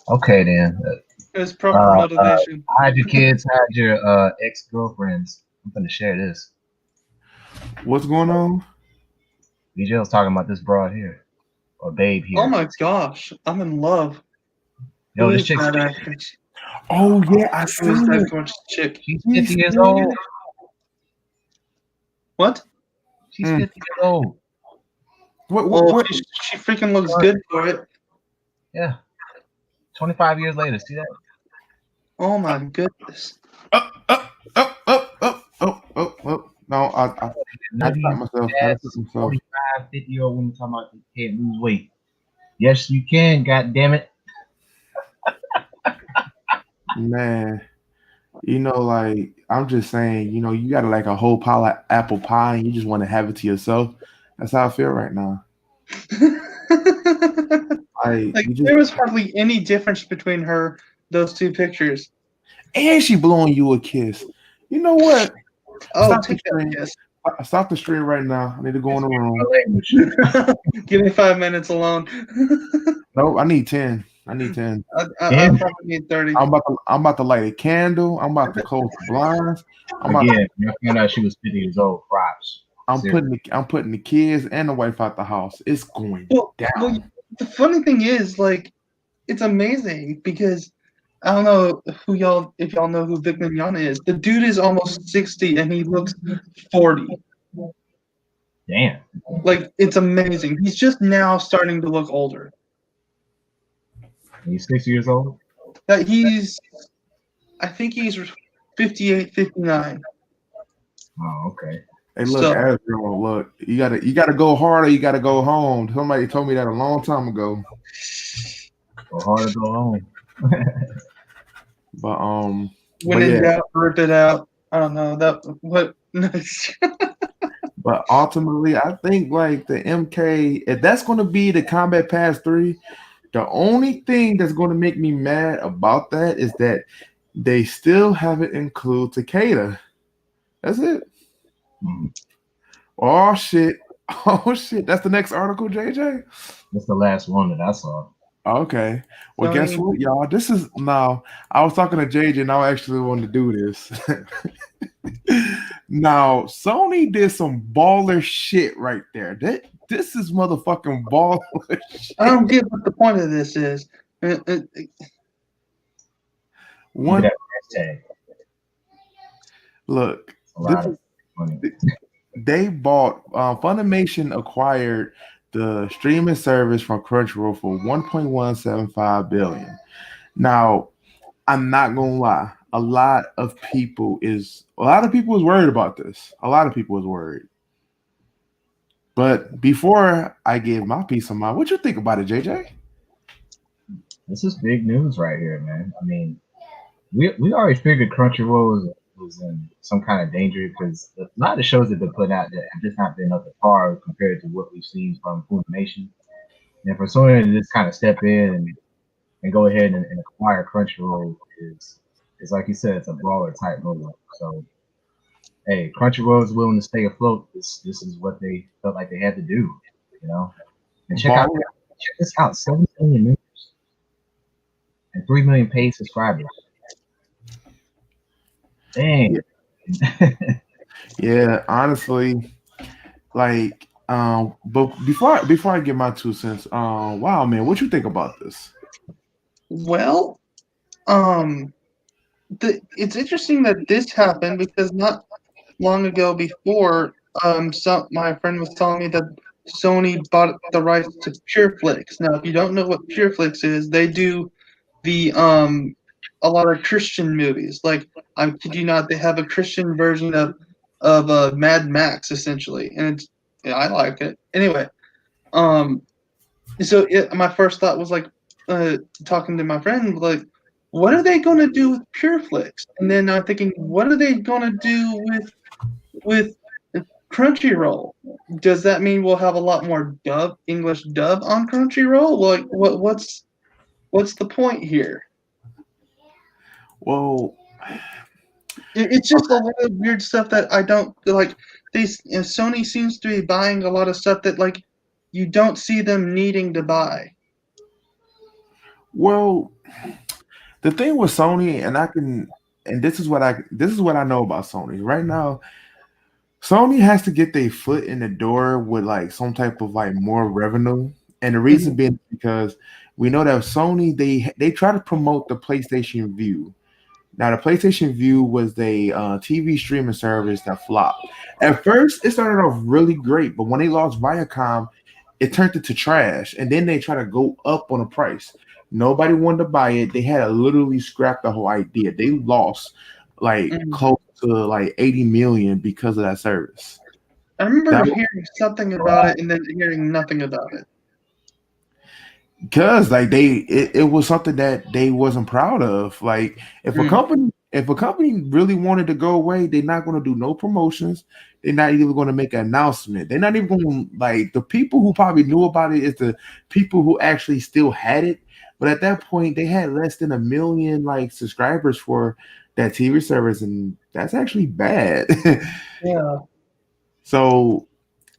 Okay then. It was proper motivation. Hide your kids, hide your ex-girlfriends. I'm gonna share this. What's going on? DJ was talking about this broad here. Or babe here. Oh my gosh, I'm in love. Yo, Who this is chick's that actress? Oh yeah, I Who is seen that it. gorgeous chick? she's 50 years old. What? She's 50 years old. What? She freaking looks good for it. Yeah. 25 years later. See that? Oh my goodness. Up. No, I None of stopped these myself. I had to stop past myself. 45, 50-year-old women talking about they can't lose weight. Yes, you can. God damn it. Man, like I'm just saying, you got like a whole pile of apple pie and you just want to have it to yourself. That's how I feel right now. Like You just there was hardly any difference between those two pictures. and she blowing you a kiss. You know what? Oh, Stop the take that stream. kiss. Stop the stream right now. I need to go in the room. Language. Give me 5 minutes alone. No, I need 10. I need 10. I probably need 30. I'm about to light a candle. I'm about to close the blinds. Again, I found out she was 50 years old. Props. I'm putting the kids and the wife out the house. It's going Well, down. the funny thing is, like, it's amazing because I don't know if y'all know who Vic Mignogna is. The dude is almost 60 and he looks 40. Damn. Like, it's amazing. He's just now starting to look older. He's 60 years old? I think he's 58, 59. Oh, okay. Hey, look, Asriel, look, you gotta go hard or you gotta go home. Somebody told me that a long time ago. Go hard or go home. When in doubt, rip it out. I don't know what. But ultimately, I think like the MK, if that's going to be the Combat Pass 3, the only thing that's going to make me mad about that is that they still haven't included Takeda. That's it. Mm-hmm. Oh shit! Oh shit! That's the next article, JJ. That's the last one that I saw. Okay. Well, guess what, y'all? This is now. I was talking to JJ, and I actually wanted to do this. Now, Sony did some baller shit right there. This is motherfucking baller shit. I don't get what the point of this is. One look, they bought Funimation acquired the streaming service from Crunchyroll for $1.175 billion. Now, I'm not gonna lie. A lot of people is worried about this. A lot of people is worried. But before I give my piece of mind, what you think about it, JJ? This is big news right here, man. I mean, we already figured Crunchyroll was in some kind of danger because a lot of the shows that they've put out that have just not been up to par compared to what we've seen from Funimation. And for Sony to just kind of step in and go ahead and acquire Crunchyroll is like you said, it's a baller type move. So, hey, Crunchyroll is willing to stay afloat. This is what they felt like they had to do, And check this out: 7 million members and 3 million paid subscribers. Dang. Yeah, honestly, like, but before I get my 2 cents, wow, man, what you think about this? Well, it's interesting that this happened because not long ago before, my friend was telling me that Sony bought the rights to PureFlix. Now, if you don't know what PureFlix is, they do the a lot of Christian movies. Like, I kid you not, they have a Christian version of Mad Max essentially, and I like it anyway. So my first thought was like, talking to my friend, like, what are they going to do with PureFlix? And then I'm thinking, what are they going to do with Crunchyroll? Does that mean we'll have a lot more English dub on Crunchyroll? Like, what's the point here? Well, it's just a lot of weird stuff that I don't like. Sony seems to be buying a lot of stuff that like you don't see them needing to buy. Well, the thing with Sony, and this is what I know about Sony right now. Sony has to get their foot in the door with like some type of like more revenue, and the reason being because we know that Sony they try to promote the PlayStation View. Now, the PlayStation View was a TV streaming service that flopped. At first, it started off really great, but when they lost Viacom, it turned into trash. And then they tried to go up on the price. Nobody wanted to buy it. They had to literally scrap the whole idea. They lost like Mm. close to like 80 million because of that service. I remember That hearing something about it and then hearing nothing about it. because like it was something that they wasn't proud of. Like Mm. if a company really wanted to go away, they're not going to do no promotions. They're not even going to make an announcement. They're not even going to, like, the people who probably knew about it is the people who actually still had it. But at that point, they had less than a million like subscribers for that TV service, and that's actually bad. Yeah. So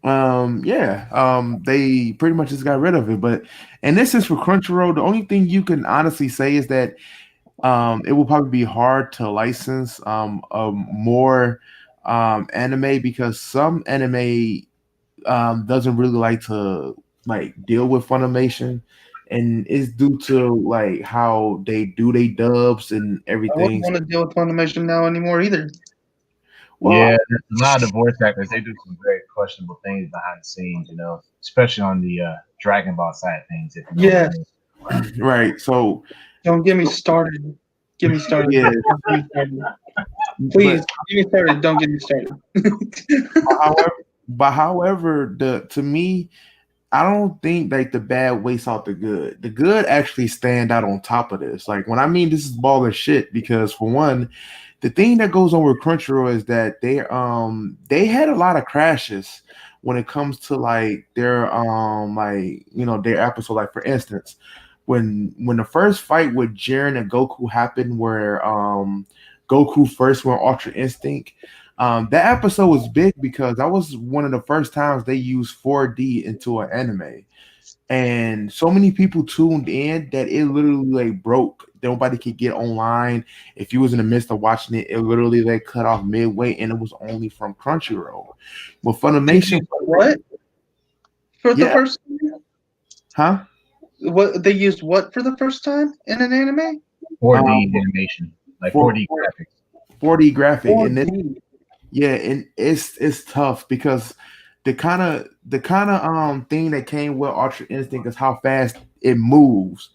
they pretty much just got rid of it. But and this is for Crunchyroll. The only thing you can honestly say is that it will probably be hard to license more anime, because some anime doesn't really like to like deal with Funimation, and it's due to like how they do they dubs and I wouldn't everything. want to deal with Funimation now anymore either. Well, Yeah, there's a lot of the voice actors. They do some very questionable things behind the scenes, especially on the Dragon Ball side of things. If you know what I Yes. mean. right. So Don't get me started. Get me started. yeah, Don't get me started. but Please, get me started. Don't get me started. however, however, the to me, I don't think like the bad weighs out the good. The good actually stand out on top of this. Like when I mean this is baller shit, because for one, the thing that goes on with Crunchyroll is that they had a lot of crashes when it comes to like their their episode. Like for instance, when the first fight with Jiren and Goku happened, where Goku first went Ultra Instinct. That episode was big because that was one of the first times they used 4D into an anime, and so many people tuned in that it literally like broke. Nobody could get online. If you was in the midst of watching it, it literally like cut off midway, and it was only from Crunchyroll. But They Funimation, used what for the yeah, first time? huh? What they used what for the first time in an anime? 4D Um, animation, like for 4D graphics. 4D graphic, and this, 4D. yeah, and it's tough because the kind of thing that came with Ultra Instinct is how fast it moves,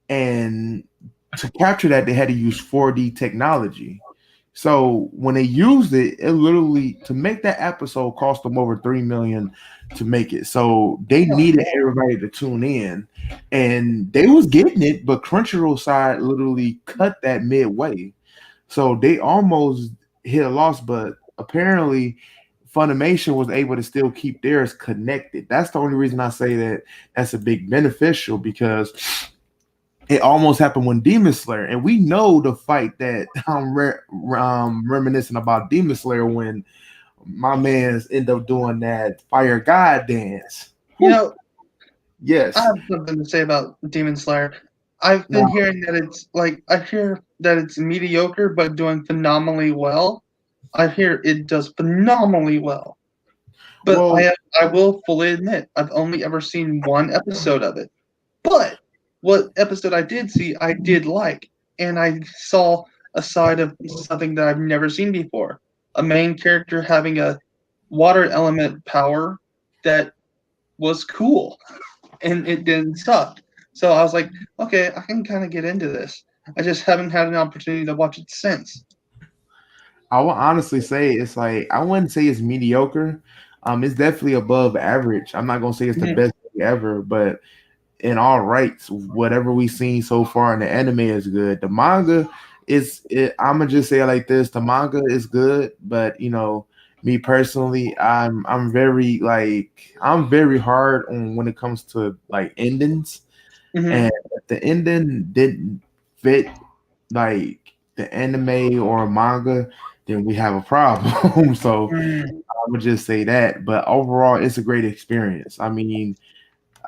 and to capture that they had to use 4D technology. So when they used it, it literally to make that episode cost them over 3 million to make it. So they needed everybody to tune in, and they was getting it, but Crunchyroll side literally cut that midway. So they almost hit a loss, but apparently Funimation was able to still keep theirs connected. That's the only reason I say that that's a big beneficial, because it almost happened when Demon Slayer, and we know the fight that I'm reminiscing about Demon Slayer when my man's end up doing that Fire God dance. You know, I Yes. have something to say about Demon Slayer. I've been Now, hearing that it's like I hear that it's mediocre but doing phenomenally well. I hear it does phenomenally well. But well, I will fully admit I've only ever seen one episode of it. But what episode I did see, I did like, and I saw a side of something that I've never seen before. A main character having a water element power that was cool, and it didn't suck. So I was like, okay, I can kind of get into this. I just haven't had an opportunity to watch it since. I will honestly say it's like I wouldn't say it's mediocre. It's definitely above average. I'm not gonna say it's the Mhm. best thing ever, but in all rights, whatever we've seen so far in the anime is good. The manga I'm gonna just say it like this: the manga is good, but me personally, I'm very hard on when it comes to like endings, Mhm. and if the ending didn't fit like the anime or manga, then we have a problem. So Mm. I would just say that. But overall, it's a great experience. I mean,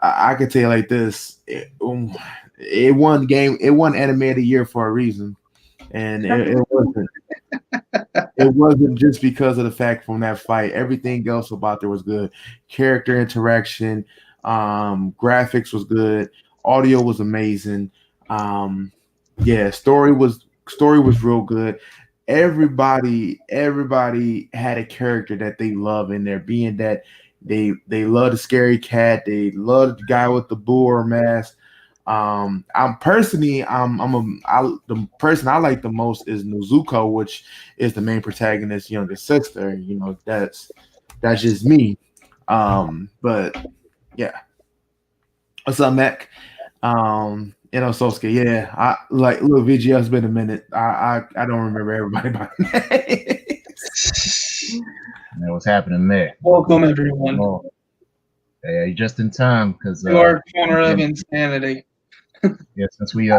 I could tell you like this: it won anime of the year for a reason, and it wasn't just because of the fact from that fight. Everything else about there was good. Character interaction, graphics was good, audio was amazing. Yeah, story was real good. Everybody had a character that they love in there, being that they love the scary cat, they love the guy with the boar mask. I'm personally, the person I like the most is Nezuko, which is the main protagonist's younger sister. That's just me. But yeah, what's up, Mac? Sosuke, yeah, I like look, VGF has been a minute. I don't remember everybody by name. Man, what's happening there? Welcome, everyone. Oh, yeah, you just in time because To our corner of insanity. yeah, since we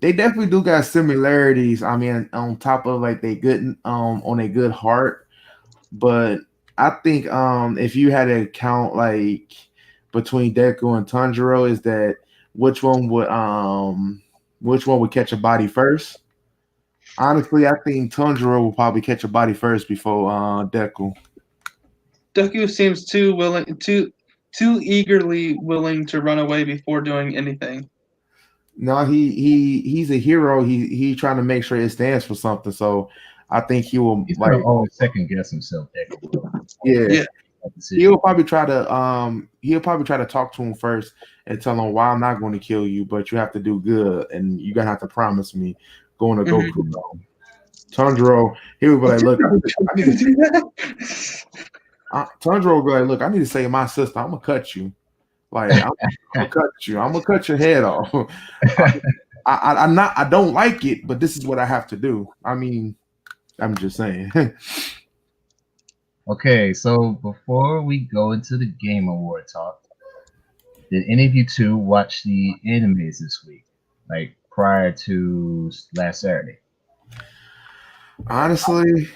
They definitely do got similarities. I mean, on top of like they good on a good heart, but I think if you had to count like between Deku and Tanjiro, is that which one would catch a body first? Honestly, I think Tanjiro will probably catch a body first before Deku. Deku seems too eagerly willing to run away before doing anything. No, he's a hero. He trying to make sure it stands for something. So I think he will he's like gonna always second guess himself. yeah. Yeah. He'll probably try to talk to him first and tell him why I'm not going to kill you, but you have to do good and you're gonna have to promise me going to Goku. Tanjiro, he would be like, look, Tanjiro would be like, look, I need to save my sister. I'm gonna cut you. Like I'm gonna cut you. I'm gonna cut your head off. I don't like it, but this is what I have to do. I mean, I'm just saying. Okay, so before we go into the Game Award talk, did any of you two watch the animes this week, like prior to last Saturday? Honestly,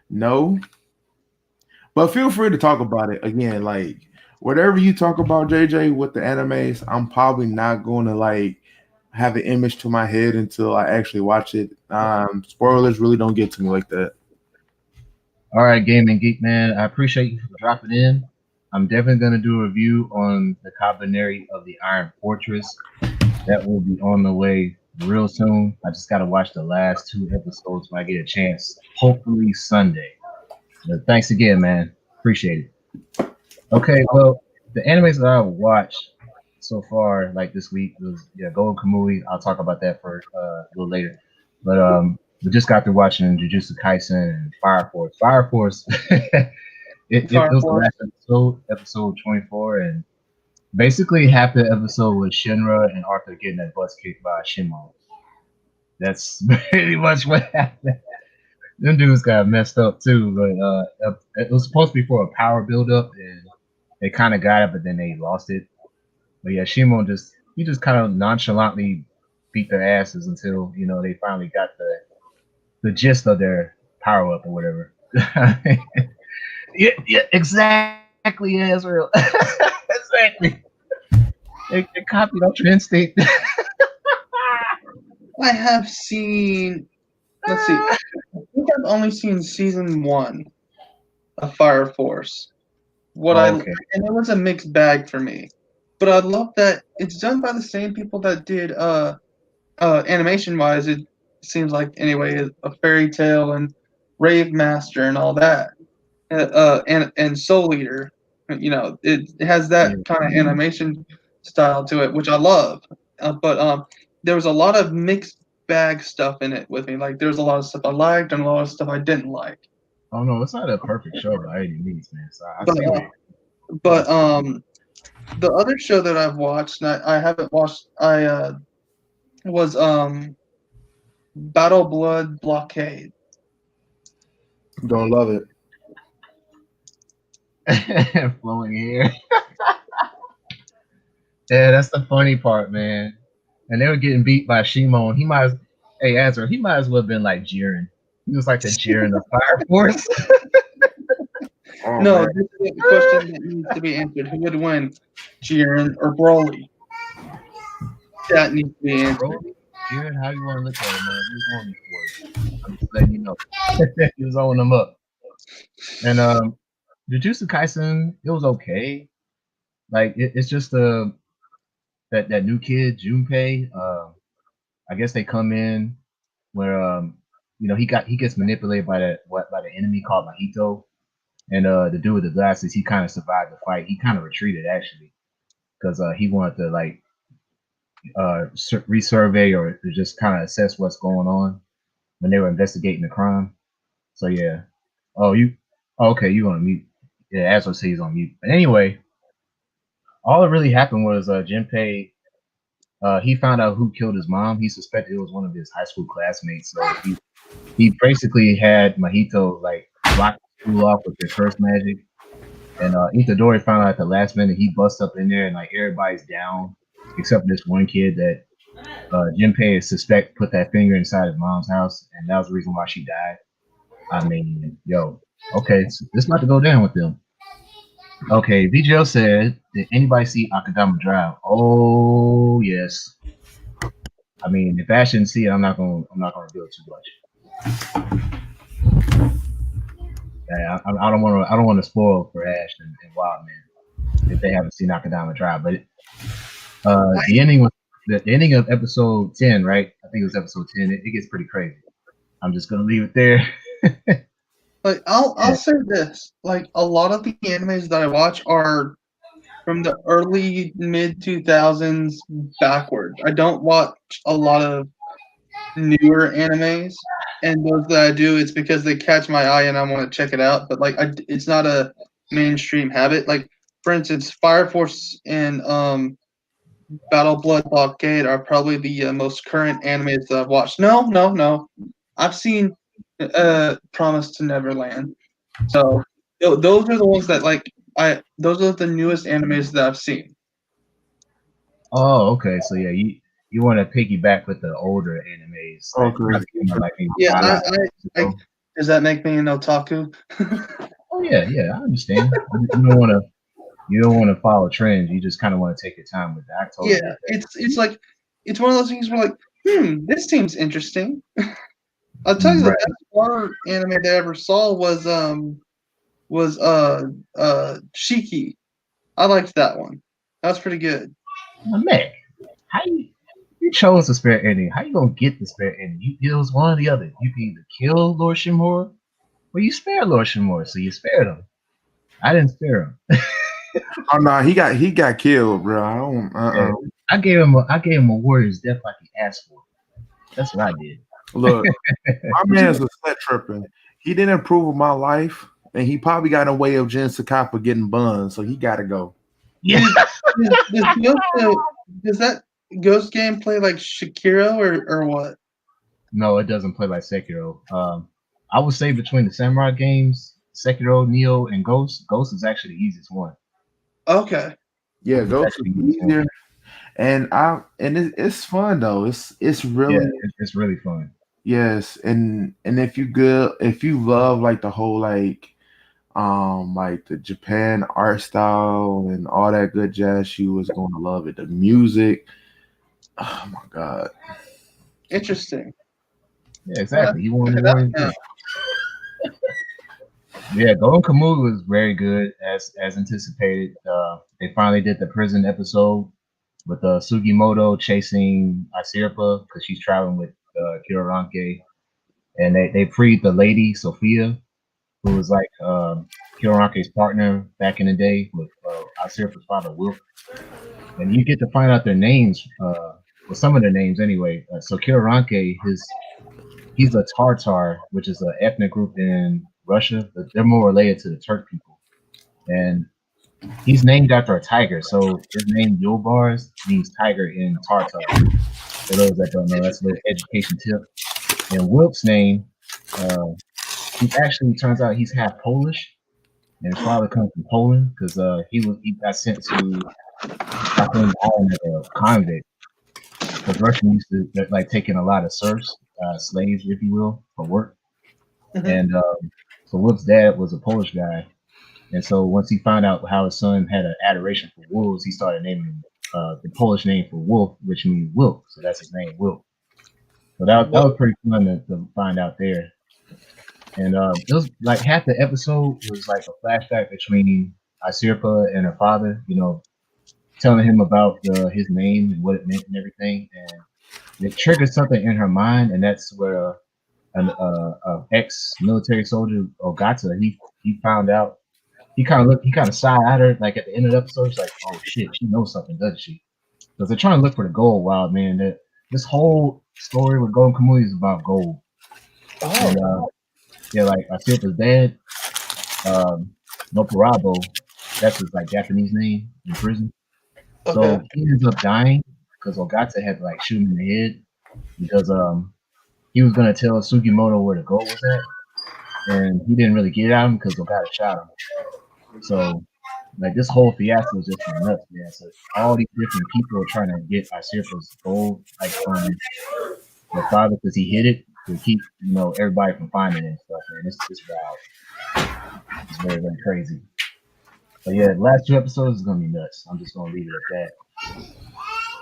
no. But feel free to talk about it again. Like whatever you talk about, JJ, with the animes, I'm probably not going to like have an image to my head until I actually watch it. Spoilers really don't get to me like that. All right, Gaming Geek Man, I appreciate you for dropping in. I'm definitely going to do a review on the Cabaneri of the Iron Fortress. That will be on the way real soon. I just got to watch the last 2 episodes when I get a chance. Hopefully Sunday. But thanks again, man. Appreciate it. Okay, well, the animes that I've watched so far, like this week, was Golden Kamui. I'll talk about that for a little later. But we just got through watching Jujutsu Kaisen and Fire Force. Fire Force, it was the last episode 24, and basically half the episode was Shinra and Arthur getting that bus kicked by Shimon. That's pretty much what happened. Them dudes got messed up too, but it was supposed to be for a power buildup, and they kind of got it, but then they lost it. But yeah, Shimon just kind of nonchalantly beat their asses until they finally got the gist of their power up or whatever. yeah, exactly, Ezreal. Exactly. They copied Ultra Instinct. I have seen. Let's see. I think I've only seen season 1 of Fire Force. And it was a mixed bag for me. But I love that it's done by the same people that did animation wise. It seems like anyway a Fairy Tale and Rave Master and all that, and Soul Eater. It has that kind of animation style to it, which I love. But there was a lot of mixed bag stuff in it with me. Like there was a lot of stuff I liked and a lot of stuff I didn't like. Oh no, it's not a perfect show by any means, man. So I see it. But the other show that I've watched, and I haven't watched, was Battle Blood Blockade. Don't love it. Flowing hair. Yeah, that's the funny part, man. And they were getting beat by Shimon. He might as well have been like Jiren. He was like the Jiren of Fire Force. No, this is a question that needs to be answered. Who would win, Jiren or Broly? That needs to be answered. Jiren, how you want to look at it, man? He was on it. I'm just letting you know. He was owing them up. And Jujutsu Kaisen, it was okay. Like it's just that new kid Junpei. I guess they come in where he gets manipulated by the enemy called Mahito, and the dude with the glasses he kind of survived the fight. He kind of retreated actually because he wanted to like resurvey or to just kind of assess what's going on when they were investigating the crime. So yeah. Oh, okay, you on mute. Yeah, as I say, he's on mute. But anyway, all that really happened was Jinpei. He found out who killed his mom. He suspected it was one of his high school classmates. So he basically had Mahito like block the school off with their curse magic. And Itadori found out at the last minute. He busts up in there and like everybody's down except this one kid that Jinpei suspect put that finger inside his mom's house, and that was the reason why she died. I mean, yo, okay, so this about to go down with them. Okay, VGL said, did anybody see Akadama Drive? Oh yes. I mean, if Ash didn't see it, I'm not gonna reveal too much. Yeah, I don't want to spoil for Ash and Wildman if they haven't seen Akadama Drive. But the ending of episode 10, right? I think it was episode 10. It gets pretty crazy. I'm just gonna leave it there. Like I'll say this: like a lot of the animes that I watch are from the early mid 2000s backwards. I don't watch a lot of newer animes, and those that I do, it's because they catch my eye and I want to check it out. But like, it's not a mainstream habit. Like for instance, Fire Force and Battle Blood Blockade are probably the most current animes that I've watched. No. I've seen Promise to Neverland. So those are the ones that like those are the newest animes that I've seen. Oh, okay. So yeah, you want to piggyback with the older animes. Like yeah, does that make me an otaku? Oh yeah, I understand. You don't want to follow trends. You just kind of want to take your time with that. Totally it's like it's one of those things where like, this seems interesting. I'll tell you the best horror anime that I ever saw was Shiki. I liked that one. That was pretty good. Mac, how you chose the spare ending? How you gonna get the spare ending? It was one or the other. You can either kill Lord Shimura or you spare Lord Shimura. So you spared him. I didn't spare him. Oh no, he got killed, bro. I don't. Yeah, I gave him a warrior's death like he asked for. That's what I did. Look, my man's a set tripping. He didn't improve my life, and he probably got in the way of Jen Sakapa getting buns, so he got to go. Yeah. Does that Ghost game play like Shakiro or what? No, it doesn't play like Sekiro. I would say between the Samurai games, Sekiro, Neo, and Ghost is actually the easiest one. Okay. Yeah, Ghost is easier. And it's fun though. It's really it's really fun. Yes, and if you love like the whole like the Japan art style and all that good jazz, you was going to love it. The music, oh my god, interesting. Yeah, exactly. You want to Yeah, Golden Kamuy was very good as anticipated. They finally did the prison episode with Sugimoto chasing Asirpa because she's traveling with Kiroranke, and they freed the lady Sophia, who was like Kiroranke's partner back in the day with Asirpa's father Wilk, and you get to find out their names, well, some of their names anyway. So Kiroranke, he's a Tartar, which is an ethnic group in Russia, but they're more related to the Turk people, and he's named after a tiger. So his name Yulbars means tiger in Tartar. For those that don't know, that's a little education tip. And Wilk's name, he actually turns out he's half Polish, and his father comes from Poland because he got sent to Stockholm Island as a convict. Because Russia used to like taking a lot of serfs, slaves, if you will, for work. Mm-hmm. And so Wilk's dad was a Polish guy, and so once he found out how his son had an adoration for wolves, he started naming the Polish name for wolf, which means Wilk. So that's his name, Wilk. So that was pretty fun to find out there. And it was like half the episode was like a flashback between Asirpa and her father, telling him about his name and what it meant and everything. And it triggers something in her mind, and that's where an ex-military soldier Ogata he found out. He kind of sighed at her like at the end of the episode. She's like, "Oh shit, she knows something, doesn't she?" Because they're trying to look for the gold. Wild man, that this whole story with Golden Kamui is about gold. Oh. And yeah, like I said, his dad, Noparabo, that's his like Japanese name in prison. Okay. So he ends up dying because Ogata had to like shoot him in the head because he was gonna tell Sugimoto where the gold was at, and he didn't really get it out of him because Ogata shot him. So like this whole fiasco is just nuts, man. So all these different people are trying to get Acerpa's gold, like from the father, because he hid it to keep everybody from finding it and stuff. Man, it's wild. It's very very crazy. But yeah, the last 2 episodes is gonna be nuts. I'm just gonna leave it at that.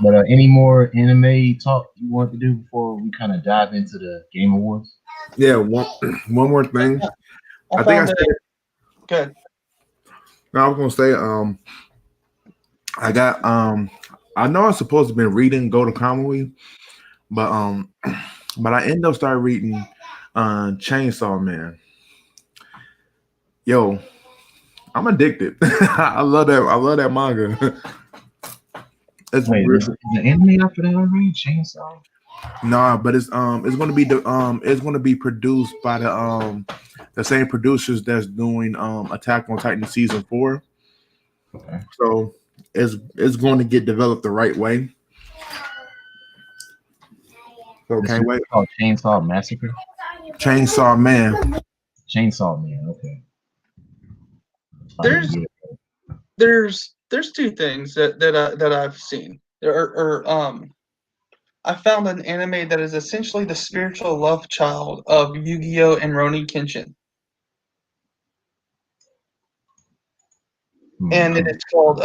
But any more anime talk you want to do before we kind of dive into the Game Awards? Yeah, one more thing. I think I said it. Good. No, I was gonna say, I got I know I'm supposed to have been reading Go to Kamui, but I ended up starting reading Chainsaw Man. Yo, I'm addicted. I love that manga. It's Wait, is the anime after that already? Chainsaw? Nah, but it's gonna be produced by the same producers that's doing Attack on Titan season 4. Okay. So it's going to get developed the right way. So This can't wait. Called Chainsaw Massacre. Chainsaw Man. Chainsaw Man. Okay. There's two things that I've seen. I found an anime that is essentially the spiritual love child of Yu-Gi-Oh! And Rurouni Kenshin. And it is called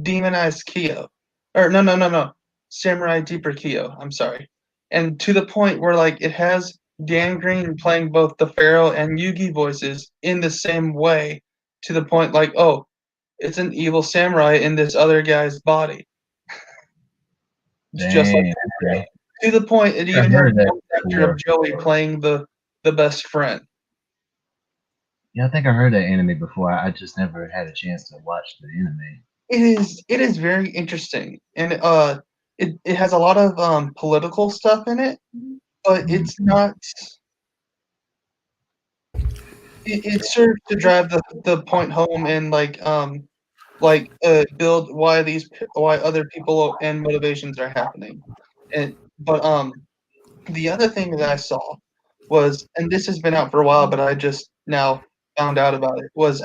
Demonized Kyo. Or no. Samurai Deeper Kyo. I'm sorry. And to the point where like it has Dan Green playing both the Pharaoh and Yugi voices in the same way, to the point like, oh, it's an evil samurai in this other guy's body. It's just like okay. to the point it even has the actor of Joey playing the best friend. Yeah, I think I heard that anime before. I just never had a chance to watch the anime. It is very interesting, and it has a lot of political stuff in it, but it's not. It serves to drive the point home and build why other people and motivations are happening, but the other thing that I saw was, and this has been out for a while, but I just now found out about it, was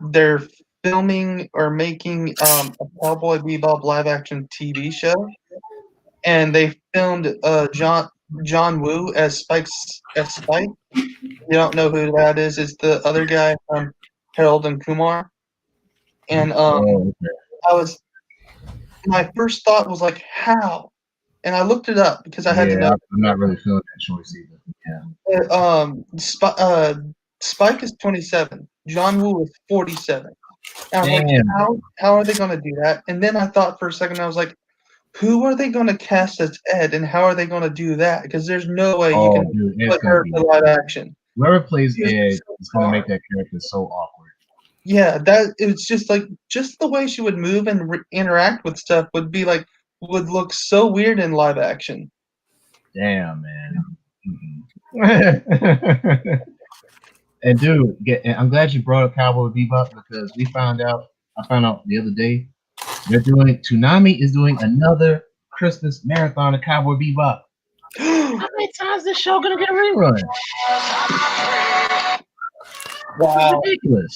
they're filming or making a Cowboy Bebop live action TV show, and they filmed John Woo as Spike. You don't know who that is? It's the other guy from Harold and Kumar. And my first thought was like, how? And I looked it up because I had to know. I'm not really feeling that choice either. Yeah. Spike is 27. John Woo is 47. And I was like, how are they going to do that? And then I thought for a second, I was like, who are they going to cast as Ed, and how are they going to do that? Because there's no way you can put her for live action. Whoever plays Ed is going to make that character so awkward. Yeah, it's just like the way she would move and interact with stuff would look so weird in live action. Damn, man. And dude, I'm glad you brought up Cowboy Bebop because I found out the other day Toonami is doing another Christmas marathon of Cowboy Bebop. How many times is this show gonna get a rerun? Wow, it's ridiculous.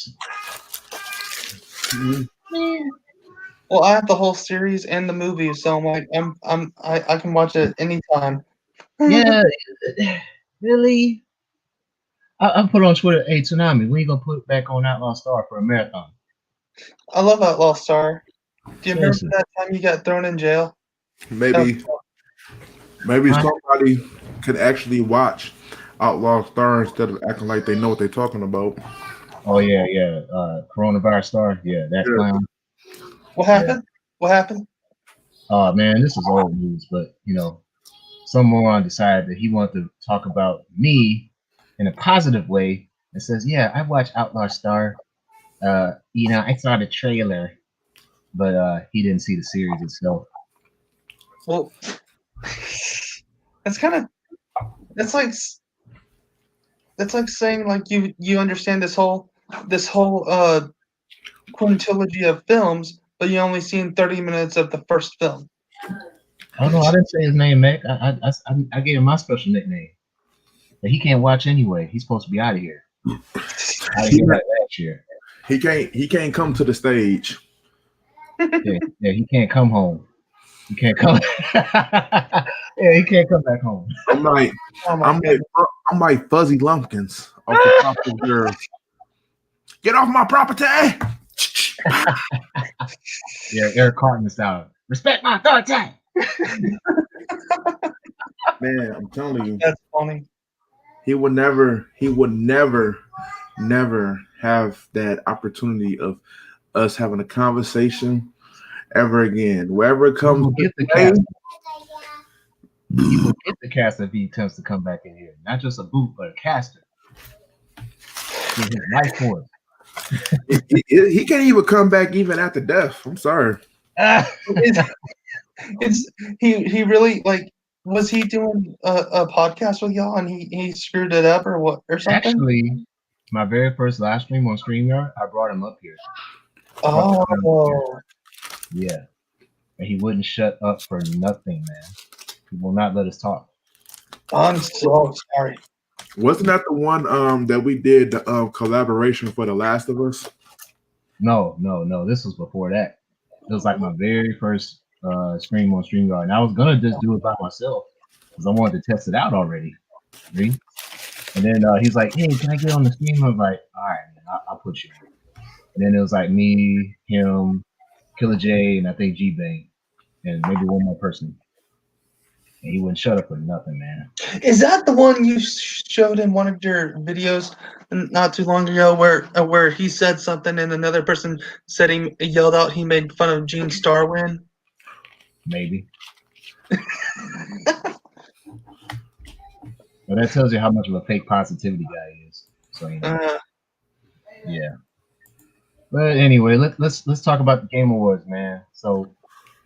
Well, I have the whole series and the movie, so I'm like, I can watch it anytime. Yeah, really. I put on Twitter, hey Toonami, when you gonna put back on Outlaw Star for a marathon? I love Outlaw Star. Do you remember that time you got thrown in jail? Maybe somebody could actually watch Outlaw Star instead of acting like they know what they're talking about. Oh yeah. Coronavirus Star, that clown. What happened? What happened? Oh man, this is old news, but some moron decided that he wanted to talk about me in a positive way and says, "Yeah, I watched Outlaw Star. I saw the trailer, but he didn't see the series itself." Well, that's that's like saying like you understand this whole quintilogy of films, but you only seen 30 minutes of the first film. Oh no, I didn't say his name, Mac. I gave him my special nickname. But he can't watch anyway. He's supposed to be out of here. Out of here like last year. He can't come to the stage. Yeah, he can't come home. He can't come. Yeah, he can't come back home. I'm like, Oh my goodness. I'm like Fuzzy Lumpkins off the top of your. Get off my property! Yeah, Eric Cartman style. Respect my authority. Man, I'm telling you, That's funny. he would never have that opportunity of us having a conversation ever again. Wherever it He comes will to get the play, cast. He will get the cast if he attempts to come back in here. Not just a boot, but a caster. His life force. he can't even come back even after death. I'm sorry. He really like, was he doing a podcast with y'all and he screwed it up or something? Actually, my very first live stream on StreamYard, I brought him up here. Oh, Yeah. And he wouldn't shut up for nothing, man. He will not let us talk. I'm so sorry. Wasn't that the one that we did the collaboration for The Last of Us? No. This was before that. It was like my very first stream on StreamYard. And I was gonna just do it by myself because I wanted to test it out already. See? And then he's like, "Hey, can I get on the stream?" I was like, "All right, man, I'll put you in." And then it was like me, him, Killer J, and I think G Bang, and maybe one more person. And he wouldn't shut up for nothing, man. Is that the one you showed in one of your videos not too long ago, where he said something and another person said he yelled out he made fun of Gene Starwind? Maybe. But that tells you how much of a fake positivity guy he is. So yeah. But anyway, let's talk about the Game Awards, man. So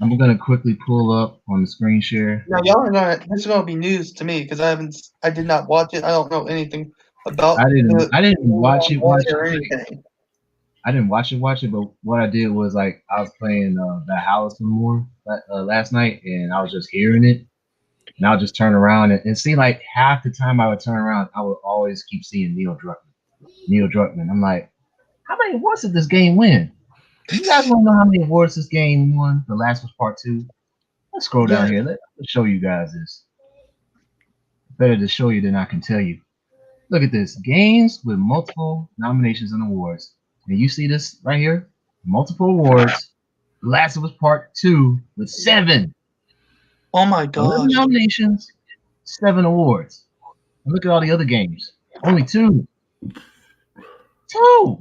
I'm gonna quickly pull up on the screen share. Now y'all are not. This is gonna be news to me because I did not watch it. I don't know anything about. I didn't watch it. Or anything. I didn't watch it, but what I did was like I was playing the House some more last night, and I was just hearing it, and I'll just turn around and see like half the time I would turn around, I would always keep seeing Neil Druckmann. I'm like, how many awards did this game win? You guys want to know how many awards this game won? The Last of Us Part 2. Let's scroll down here. Let's show you guys this. Better to show you than I can tell you. Look at this. Games with multiple nominations and awards. And you see this right here? Multiple awards. The Last of Us Part 2 with 7. Oh my god. 11 nominations, 7 awards. And look at all the other games. Only 2. 2.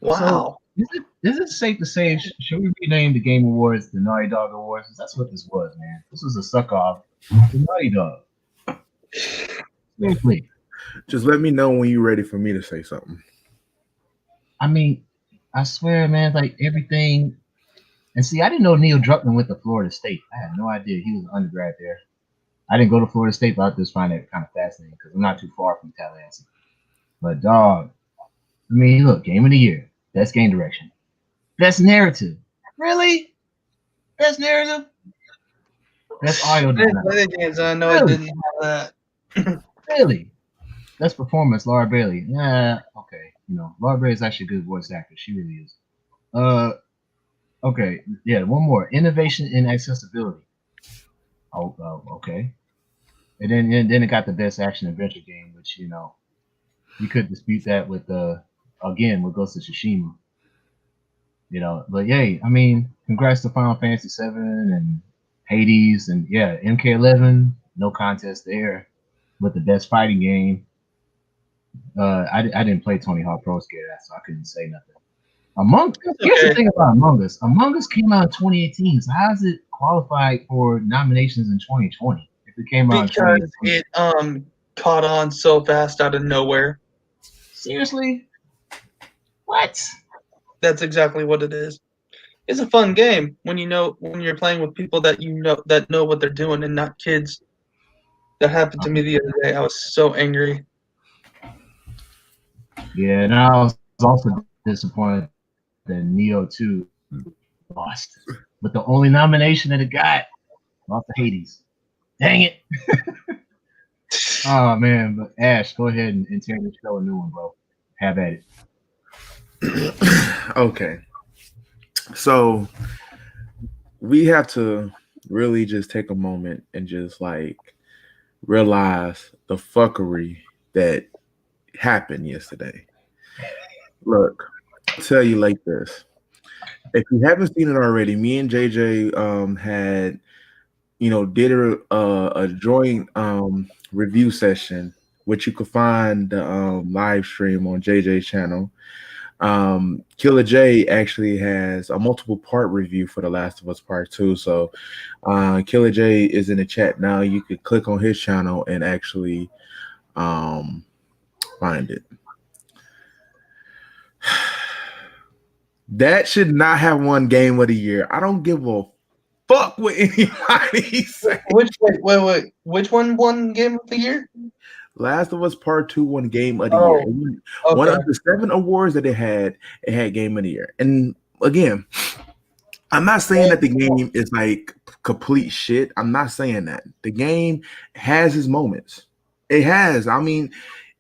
Wow. So, is it safe to say, should we rename the Game Awards the Naughty Dog Awards? That's what this was, man. This was a suck-off to Naughty Dog. Seriously. Just let me know when you're ready for me to say something. I mean, I swear, man, like everything. And see, I didn't know Neil Druckmann went to Florida State. I had no idea he was an undergrad there. I didn't go to Florida State, but I just find it kind of fascinating because I'm not too far from Tallahassee. But dog, I mean, look, Game of the Year, Best Game Direction, Best Narrative. Really? Best Narrative? Best Audio Design. Games, I know I didn't have that. Really? Best Performance, Laura Bailey. Yeah, okay. Laura Bailey is actually a good voice actor. She really is. Okay, yeah, one more. Innovation in Accessibility. Oh, okay. And then it got the Best Action Adventure Game, which you could dispute that with again with Ghost of Tsushima. But yay, I mean, congrats to Final Fantasy VII and Hades and yeah, MK11, no contest there with the Best Fighting Game. I didn't play Tony Hawk Pro Skater, so I couldn't say nothing. Here's the Okay. thing about Among Us. Among Us came out in 2018, so how is it qualified for nominations in 2020 if it came out in Because 2018? it caught on so fast out of nowhere. Seriously? What? That's exactly what it is. It's a fun game when you're playing with people that know what they're doing and not kids. That happened to me the other day. I was so angry. Yeah, and I was also disappointed that Neo 2 lost. But the only nomination that it got, lost to Hades. Dang it. Oh man, but Ash, go ahead and tear this show a new one, bro. Have at it. Okay. So we have to really just take a moment and just like realize the fuckery that happened yesterday. Look, I'll tell you like this. If you haven't seen it already, me and JJ had did a joint review session, which you could find the live stream on JJ's channel. Killer J actually has a multiple part review for The Last of Us Part 2. So Killer J is in the chat now. You could click on his channel and actually find it. That should not have won Game of the Year. I don't give a fuck what anybody says. Wait. Which one won Game of the Year? Last of Us Part 2 won Game of the Year. Okay. One of the 7 awards that it had Game of the Year. And again, I'm not saying that the game is like complete shit. I'm not saying that. The game has its moments. It has. I mean,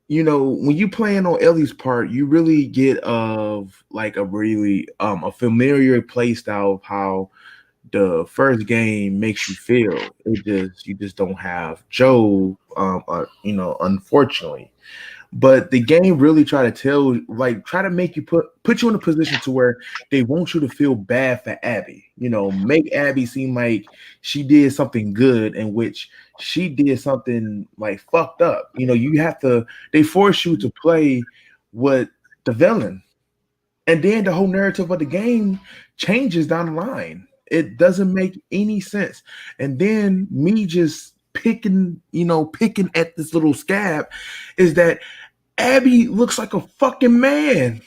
when you playing on Ellie's part, you really get of like a really a familiar play style of how the first game makes you feel. You just don't have Joe, unfortunately. But the game really try to make you put you in a position to where they want you to feel bad for Abby. Make Abby seem like she did something good in which she did something like fucked up. They force you to play with the villain. And then the whole narrative of the game changes down the line. It doesn't make any sense. And then me just picking at this little scab is that Abby looks like a fucking man.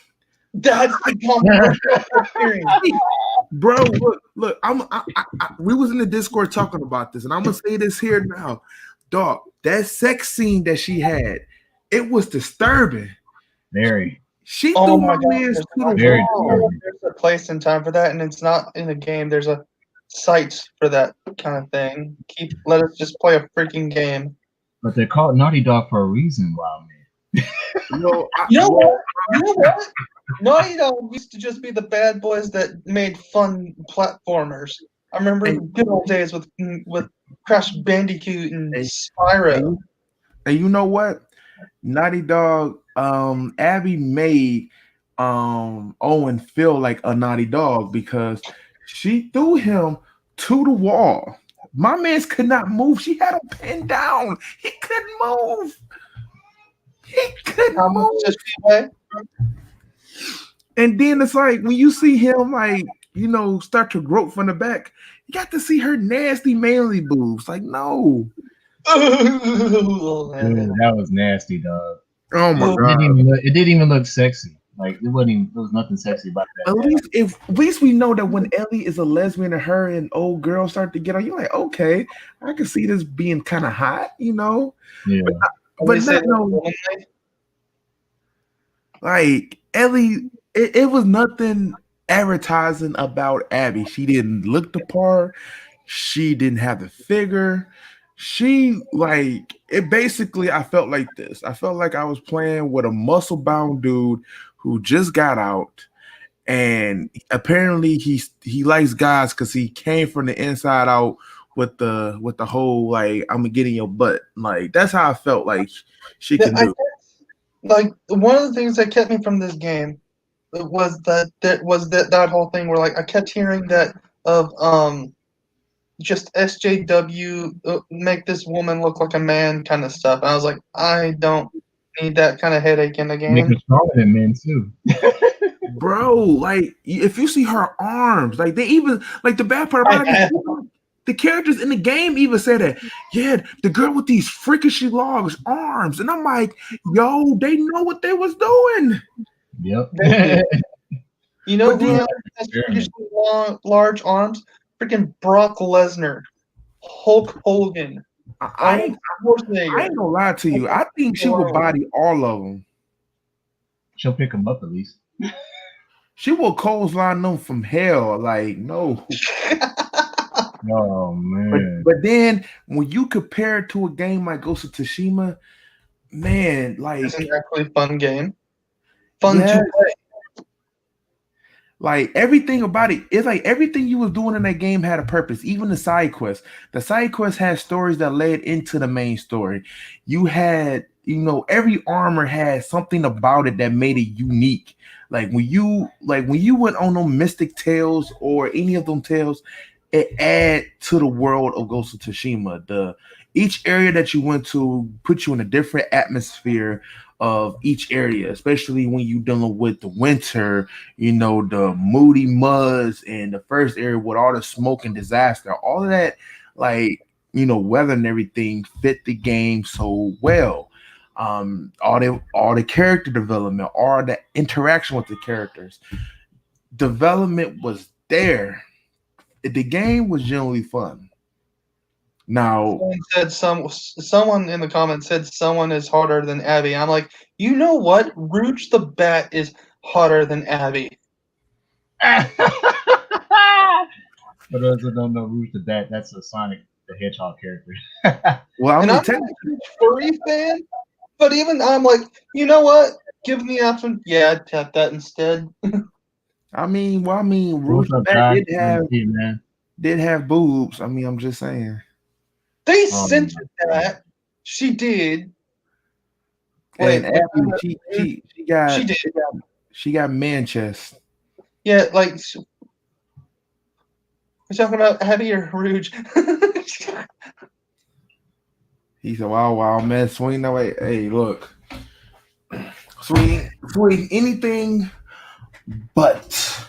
That's the controversial experience. Bro, look, we was in the Discord talking about this, and I'm gonna say this here now. Dog, that sex scene that she had, it was disturbing. Very. She threw my man's to the wall. There's a place and time for that, and it's not in the game. There's a site for that kind of thing. Let us just play a freaking game. But they're called Naughty Dog for a reason, Wildman. You know what? Naughty Dog used to just be the bad boys that made fun platformers. I remember the good old days with Crash Bandicoot and Spyro. And you know what? Naughty Dog, Abby made Owen feel like a naughty dog because she threw him to the wall. My man could not move. She had him pinned down. He couldn't move. And then it's like when you see him start to grope from the back, you got to see her nasty manly boobs. Like, no. Dude, that was nasty, dog. Oh my god! It didn't even look sexy. Like there was nothing sexy about that. At least we know that when Ellie is a lesbian and her and old girl start to get on, you're like, okay, I can see this being kind of hot, Yeah. But like Ellie, it was nothing advertising about Abby. She didn't look the part. She didn't have the figure. She it basically, I felt like this. I felt like I was playing with a muscle bound dude who just got out, and apparently he likes guys because he came from the inside out with the whole like I'm gonna get in your butt. Like that's how I felt like she could do. Like one of the things that kept me from this game was that whole thing where like I kept hearing that of just SJW make this woman look like a man kind of stuff. And I was like, I don't need that kind of headache in the game. Make her stronger than men too. bro. Like if you see her arms, like they even like the bad part about it is the characters in the game even say that, yeah, the girl with these freakishly large arms, and I'm like, yo, they know what they was doing. Yep. You know But who then else has freakishly large arms? Freaking Brock Lesnar, Hulk Hogan, I, I Arnold ain't I Schwarzenegger. ain't gonna lie to you. I think she would body all of them. She'll pick him up at least. She will clothesline them from hell. Like no. Oh But man. but then when you compare it to a game like Ghost of Tsushima, man, like It's an actually fun game. Fun yes, to play. like everything about it, it's like everything you was doing in that game had a purpose. Even the side quests. The side quests had stories that led into the main story. You had, every armor had something about it that made it unique. Like when you went on them Mystic Tales or any of them tales, it add to the world of Ghost of Tsushima. Each area that you went to put you in a different atmosphere of each area, especially when you dealing with the winter, the moody muds and the first area with all the smoke and disaster, all of that, like, weather and everything fit the game so well. All the character development, all the interaction with the characters, development was there. The game was generally fun. Now, Someone in the comments said someone is harder than Abby. I'm like, you know what? Rouge the Bat is hotter than Abby. For those that don't know, Rouge the Bat, that's a Sonic the Hedgehog character. well, And I'm not a huge furry fan, but even I'm like, you know what? Give me the option. Yeah, I'd tap that instead. Rouge the Up, Bat Josh? did have boobs. I'm just saying. They censored that. She did. And Wait, Abby, she did. she got man chest. Yeah, like we're talking about Abby or Rouge. He said, "Wow, man, swing that way. Hey, look, swing, anything but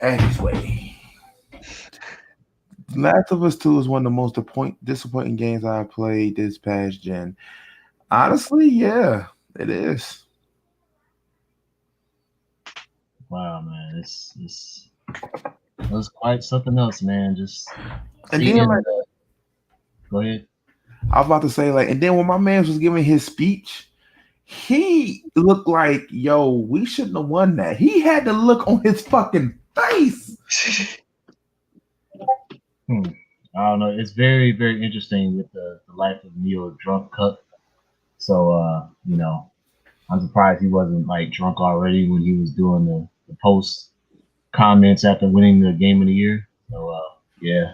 Abby's way." Last of Us 2 is one of the most disappointing games I've played this past gen. Honestly, yeah, it is. Wow, man, it was quite something else, man. Just And seeing. then, Go ahead. I was about to say, and then when my man was giving his speech, he looked like, yo, we shouldn't have won that. He had the look on his fucking face. I don't know. It's very, very interesting with the life of Neo drunk Cup. So, I'm surprised he wasn't like drunk already when he was doing the post comments after winning the game of the year. So, yeah.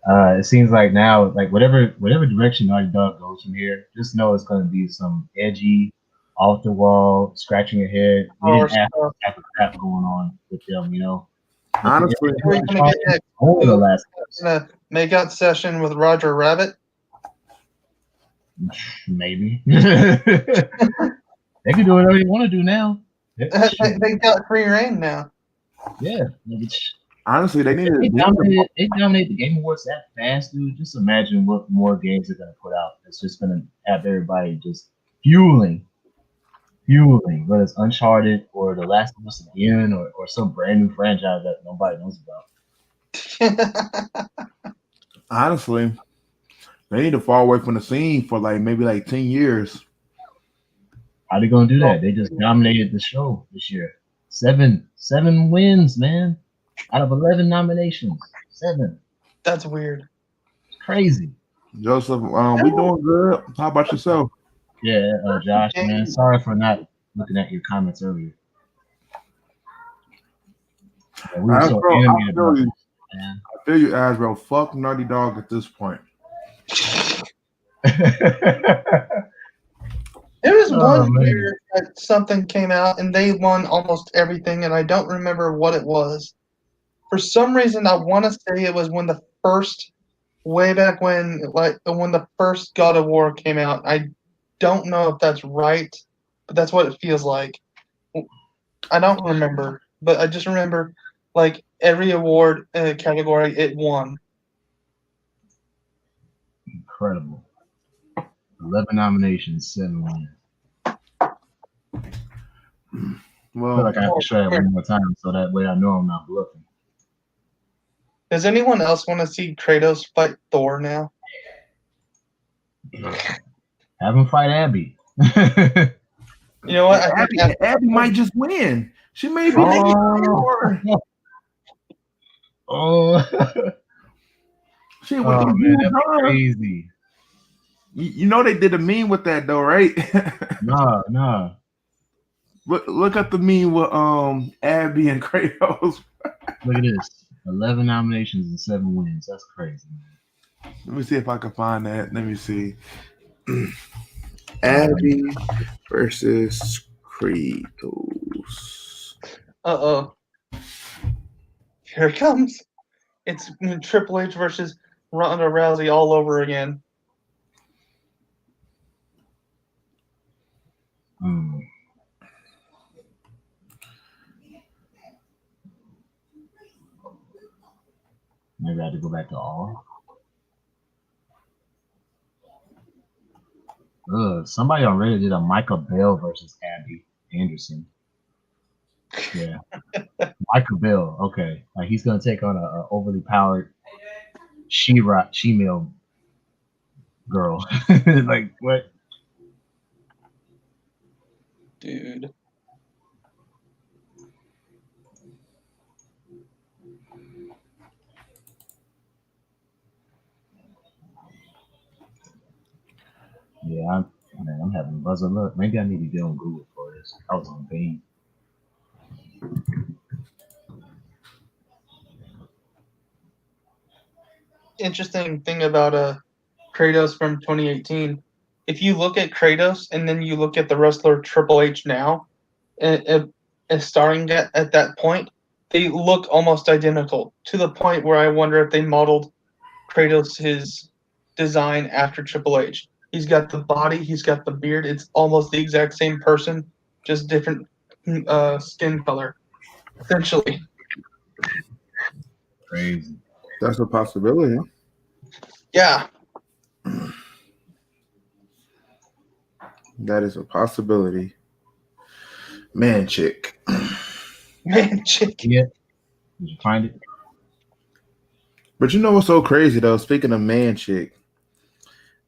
It seems like now, like whatever direction Naughty Dog goes from here, just know it's going to be some edgy, off the wall, scratching your head. We didn't have type of crap going on with them, Honestly, we're gonna get that make out session with Roger Rabbit. Maybe they can do whatever they want to do now. They got free reign now. Yeah. Honestly, they dominate the Game Awards that fast, dude. Just imagine what more games they're gonna put out. It's just gonna have everybody just fueling, whether it's Uncharted or The Last of Us again, or some brand new franchise that nobody knows about. Honestly, they need to fall away from the scene for maybe 10 years. How they gonna do that? They just dominated the show this year. Seven wins, man. Out of 11 nominations, 7. That's weird. It's crazy. Joseph, we doing good. How about yourself? Yeah, Josh, man. Sorry for not looking at your comments earlier. Yeah, we were so animated about this, man. I feel you, Asbro. Fuck Naughty Dog at this point. There was one year that something came out and they won almost everything, and I don't remember what it was. For some reason, I want to say it was when way back when the first God of War came out. I don't know if that's right, but that's what it feels like. I don't remember, but I just remember like every award category it won. Incredible. 11 nominations, 7 wins. I feel Well, like I have to Oh, try it man. one more time so that way I know I'm not bluffing. Does anyone else want to see Kratos fight Thor now? Have him fight Abby. You know what? I think Abby might just win. She may be the oh, hero. oh, Shit with oh them man, huge that'd be arms. crazy. You know they did a meme with that though, right? Nah, nah. Look up the meme with Abby and Kratos. Look at this. 11 nominations and 7 wins. That's crazy, man. Let me see if I can find that. Let me see. All right, Abby versus Kratos. Uh-oh. Here it comes. It's Triple H versus Ronda Rousey all over again. Hmm. Maybe I have to go back to all. Somebody already did a Michael Bell versus Abby Anderson. Yeah, Michael Bell. Okay, like he's gonna take on a overly powered she-male girl. Like what? Dude. Yeah, I'm having buzzer look. Maybe I need to get on Google for this. I was on Bing. Interesting thing about Kratos from 2018. If you look at Kratos and then you look at the wrestler Triple H now, and starring at that point, they look almost identical to the point where I wonder if they modeled Kratos his design after Triple H. He's got the body, he's got the beard. It's almost the exact same person, just different skin color, essentially. Crazy. That's a possibility. Yeah, That is a possibility. Man, chick. man, chick. Yeah. Did you find it? But you know what's so crazy though? Speaking of man, chick,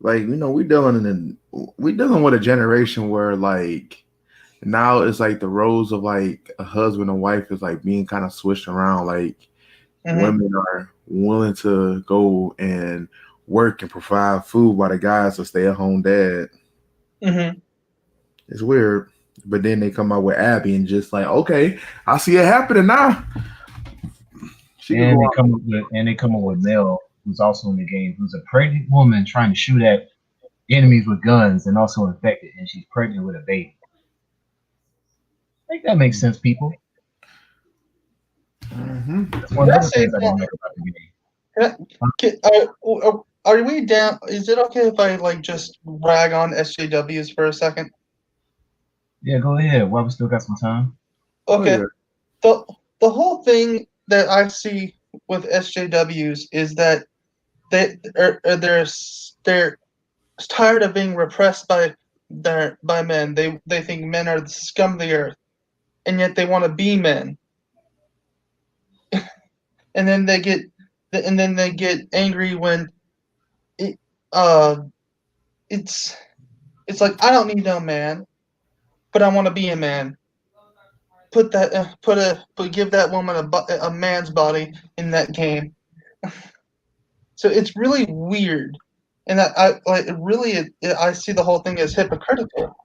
like we dealing with a generation where like now it's like the roles of like a husband and wife is like being kind of switched around. Like Mm-hmm. women are willing to go and work and provide food while the guys will stay at home dad. Mm-hmm. It's weird. But then they come out with Abby and just like, okay, I see it happening now. She can And go they come up with Mel, who's also in the game, who's a pregnant woman trying to shoot at enemies with guns and also infected, and she's pregnant with a baby. I think that makes sense, people. That's one Can of I the say things I don't like about the game. are we down? Is it okay if I like just rag on SJWs for a second? Yeah, go ahead. While we still got some time. Okay. yeah. the The whole thing that I see with SJWs is that they're tired of being repressed by men. They think men are the scum of the earth, and yet they want to be men. And then they get angry when it, uh it's like I don't need no man, but I want to be a man. Give that woman a man's body in that game. So it's really weird, and I like it really. I see the whole thing as hypocritical.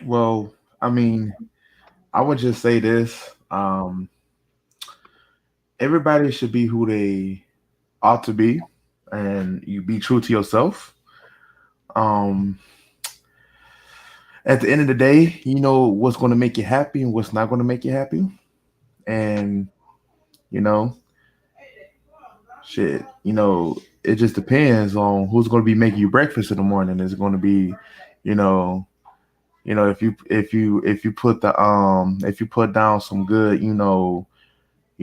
Well, I mean, I would just say this. Everybody should be who they ought to be, and you be true to yourself. Um, at the end of the day, you know what's going to make you happy and what's not going to make you happy. And, you know, shit, it just depends on who's going to be making you breakfast in the morning. Is it going to be, you know, if you put the if you put down some good,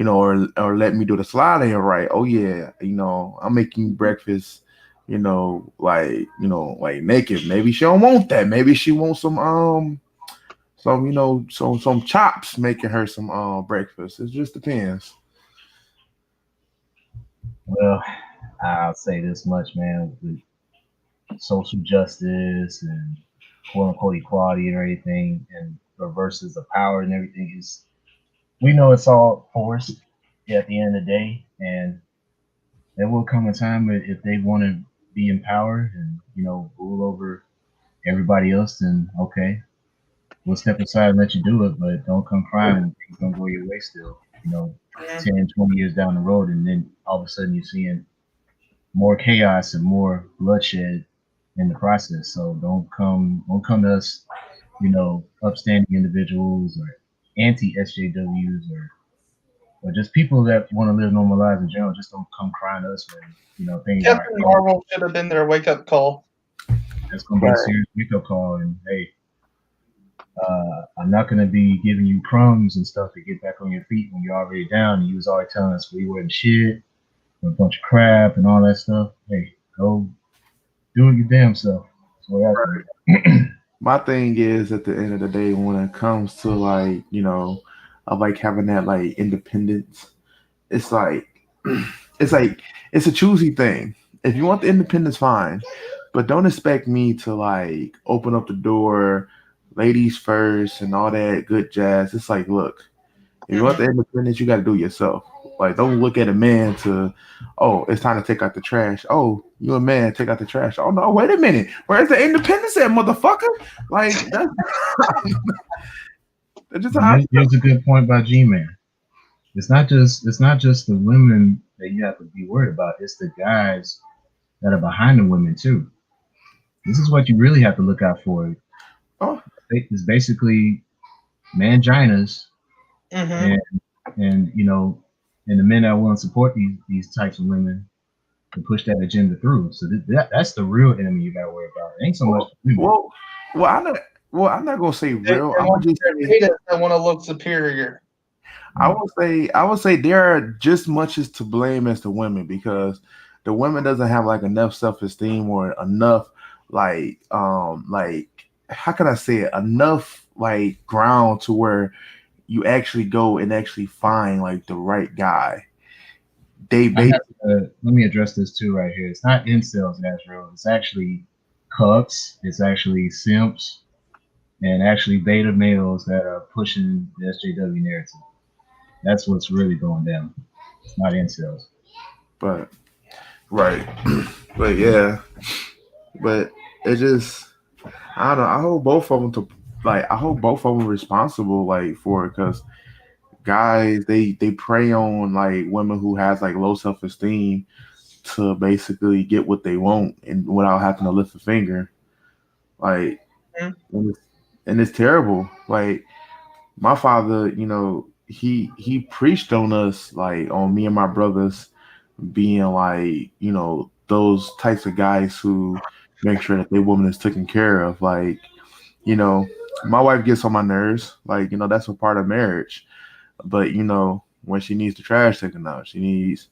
or let me do the sliding right. Oh yeah, I'm making breakfast, like naked. Maybe she don't want that. Maybe she wants some chops making her some breakfast. It just depends. Well, I'll say this much, man. With social justice and quote unquote equality and everything, and versus the power and everything is, we know it's all forced at the end of the day, and there will come a time where if they want to be empowered and rule over everybody else, then okay, we'll step aside and let you do it, but don't come crying when things don't go your way still. 10, 20 years down the road, and then all of a sudden you're seeing more chaos and more bloodshed in the process. So don't come to us, upstanding individuals or anti SJWs or just people that want to live normal lives in general. Just don't come crying to us when things aren't. Captain Marvel should have been their wake up call. That's gonna be a serious wake up call. And hey, I'm not gonna be giving you crumbs and stuff to get back on your feet when you're already down. And you was already telling us we weren't shit, a bunch of crap and all that stuff. Hey, go do it your damn self. That's what I think. My thing is, at the end of the day, when it comes to like, of like having that like independence, it's like it's like it's a choosy thing. If you want the independence, fine, but don't expect me to like open up the door, ladies first, and all that good jazz. It's like, look, if you want the independence, you got to do it yourself. Like, don't look at a man to, oh, it's time to take out the trash. Oh, you a man, take out the trash. Oh no, wait a minute, where's the independence at, motherfucker? Like that's just how I Here's a good point by G-Man. It's not just the women that you have to be worried about. It's the guys that are behind the women too. This is what you really have to look out for. oh, It's basically manginas Mm-hmm. and and and the men that want to support these types of women to push that agenda through. So that's the real enemy you got to worry about. It ain't so much well, the women. well, I'm not gonna say They real. I'm want gonna just their say data that want to look superior. I would say they are just much as to blame as the women, because the women doesn't have like enough self esteem or enough like how can I say it, enough like ground to where you actually go and actually find like the right guy. They I base have let me address this too right here. It's not incels, Nazro. It's actually cucks. It's actually simps and actually beta males that are pushing the SJW narrative. That's what's really going down. It's not incels. but right. But yeah, but it just I don't know. I hope both of them responsible like for it, because guys they prey on like women who has like low self esteem to basically get what they want and without having to lift a finger. Like Mhm. and it's terrible. Like my father, he preached on us, like on me and my brothers being like, those types of guys who make sure that their woman is taken care of. Like, you know, my wife gets on my nerves. Like, that's a part of marriage. But when she needs the trash taken out, she needs,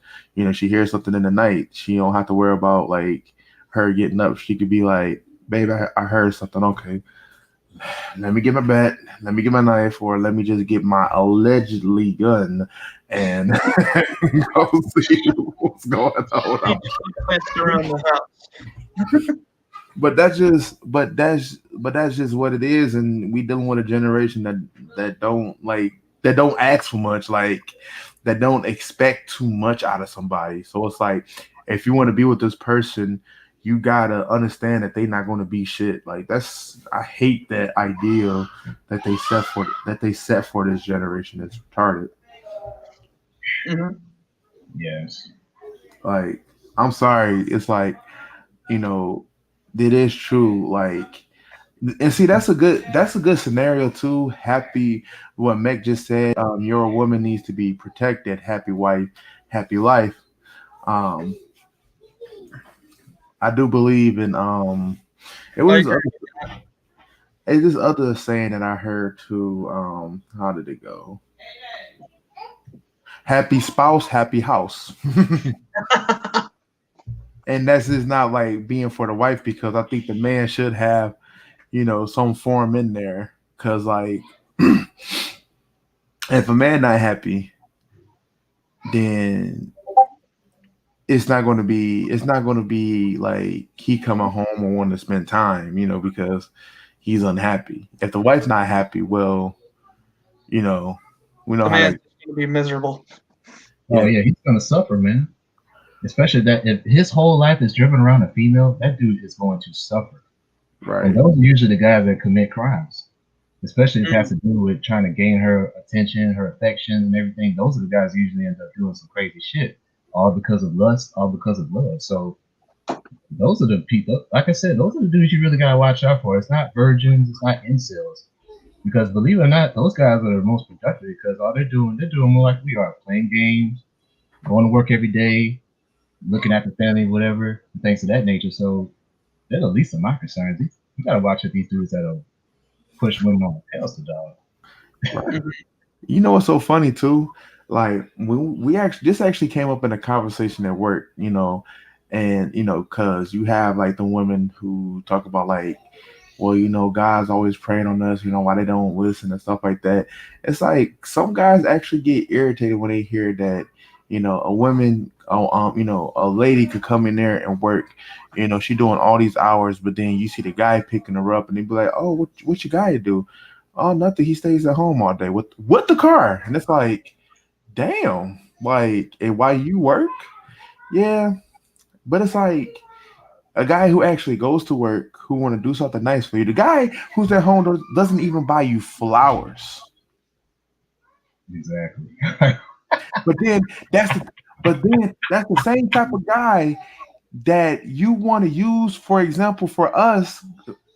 she hears something in the night. She don't have to worry about like her getting up. She could be like, "Babe, I heard something. Okay, let me get my bat, let me get my knife, or let me just get my allegedly gun and go see what's going Keep on." twist around the house. But that's just what it is, and we dealing with a generation that don't ask for much, like that don't expect too much out of somebody. So it's like, if you want to be with this person, you gotta understand that they're not going to be shit. Like, I hate that idea that they set for this generation. It's retarded. Mm-hmm. Yes. Like, I'm sorry, it's like, you know it is true. Like, and see, that's a good scenario too. Happy, what Meg just said. Your woman needs to be protected. Happy wife, happy life. Um, I do believe in. It I was agree. Hey, this other saying that I heard too. How did it go? Happy spouse, happy house. And that's just not like being for the wife because I think the man should have, some form in there. Cause like if a man not happy, then it's not gonna be like he coming home and want to spend time, because he's unhappy. If the wife's not happy, well, you know, we know The how man's that. just gonna be miserable. Oh Yeah, yeah, he's gonna suffer, man. Especially that if his whole life is driven around a female, that dude is going to suffer. And right, those are usually the guys that commit crimes. Especially if it has Mm. to do with trying to gain her attention, her affection, and everything. Those are the guys who usually end up doing some crazy shit, all because of lust, all because of love. So those are the people. Like I said, those are the dudes you really gotta watch out for. It's not virgins, it's not incels. Because believe it or not, those guys are the most productive because all they're doing more like we are, playing games, going to work every day, looking after family, whatever, and things of that nature. So they're the least of my concerns. You gotta watch out these dudes that'll push women on the pedestal, dog. right. Mhm. You know what's so funny too? Like we actually this actually came up in a conversation at work, and because you have like the women who talk about like, well, guys always preying on us, why they don't listen and stuff like that. It's like some guys actually get irritated when they hear that, a woman, a lady could come in there and work, she doing all these hours, but then you see the guy picking her up and they be like, oh, what your guy do? Oh, nothing. He stays at home all day with the car, and it's like, damn, like, and why you work? Yeah, but it's like a guy who actually goes to work who want to do something nice for you. The guy who's at home doesn't even buy you flowers. Exactly. But then that's the but then that's the same type of guy that you want to use, for example, for us,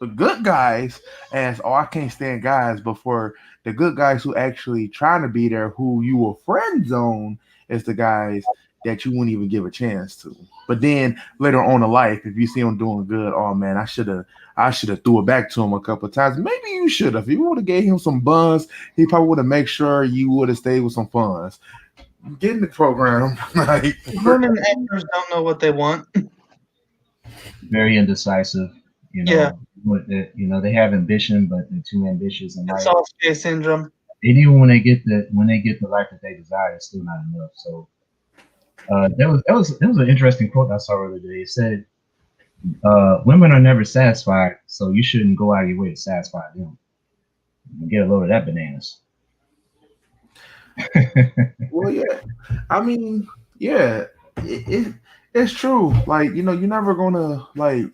the good guys, as oh, I can't stand guys, but for the good guys who actually trying to be there, who you will friend zone, is the guys that you wouldn't even give a chance to. But then later on in life, if you see him doing good, oh man, I should have threw it back to him a couple of times. Maybe you should have. If you would have gave him some buns, he probably would have made sure you would have stayed with some funds. Get in the program, like Women actors don't know what they want. Very indecisive. You Yeah, know, they have ambition, but they're too ambitious in it's life. all space syndrome. And even when they get the life that they desire, it's still not enough. So there was an interesting quote I saw earlier today. It said, "Women are never satisfied, so you shouldn't go out of your way to satisfy them. Get a load of that bananas." well, yeah. I mean, yeah, it's true. Like, you're never gonna like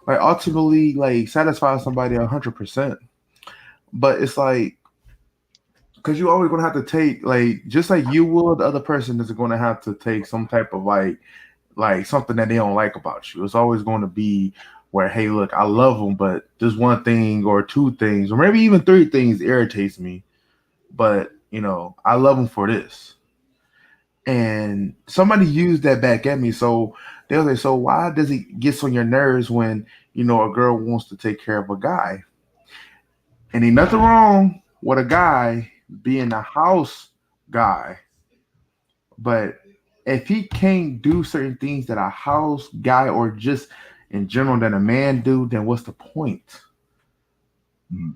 ultimately like satisfy somebody 100%. But it's like because you're always gonna have to take like just like you would, the other person is gonna have to take some type of like something that they don't like about you. It's always going to be where, hey, look, I love them, but this one thing or two things or maybe even three things irritates me. But I love them for this. And somebody used that back at me. So they'll say, so why does it get on your nerves when a girl wants to take care of a guy? And ain't nothing wrong with a guy being a house guy, but if he can't do certain things that a house guy or just in general that a man do, then what's the point? Mm.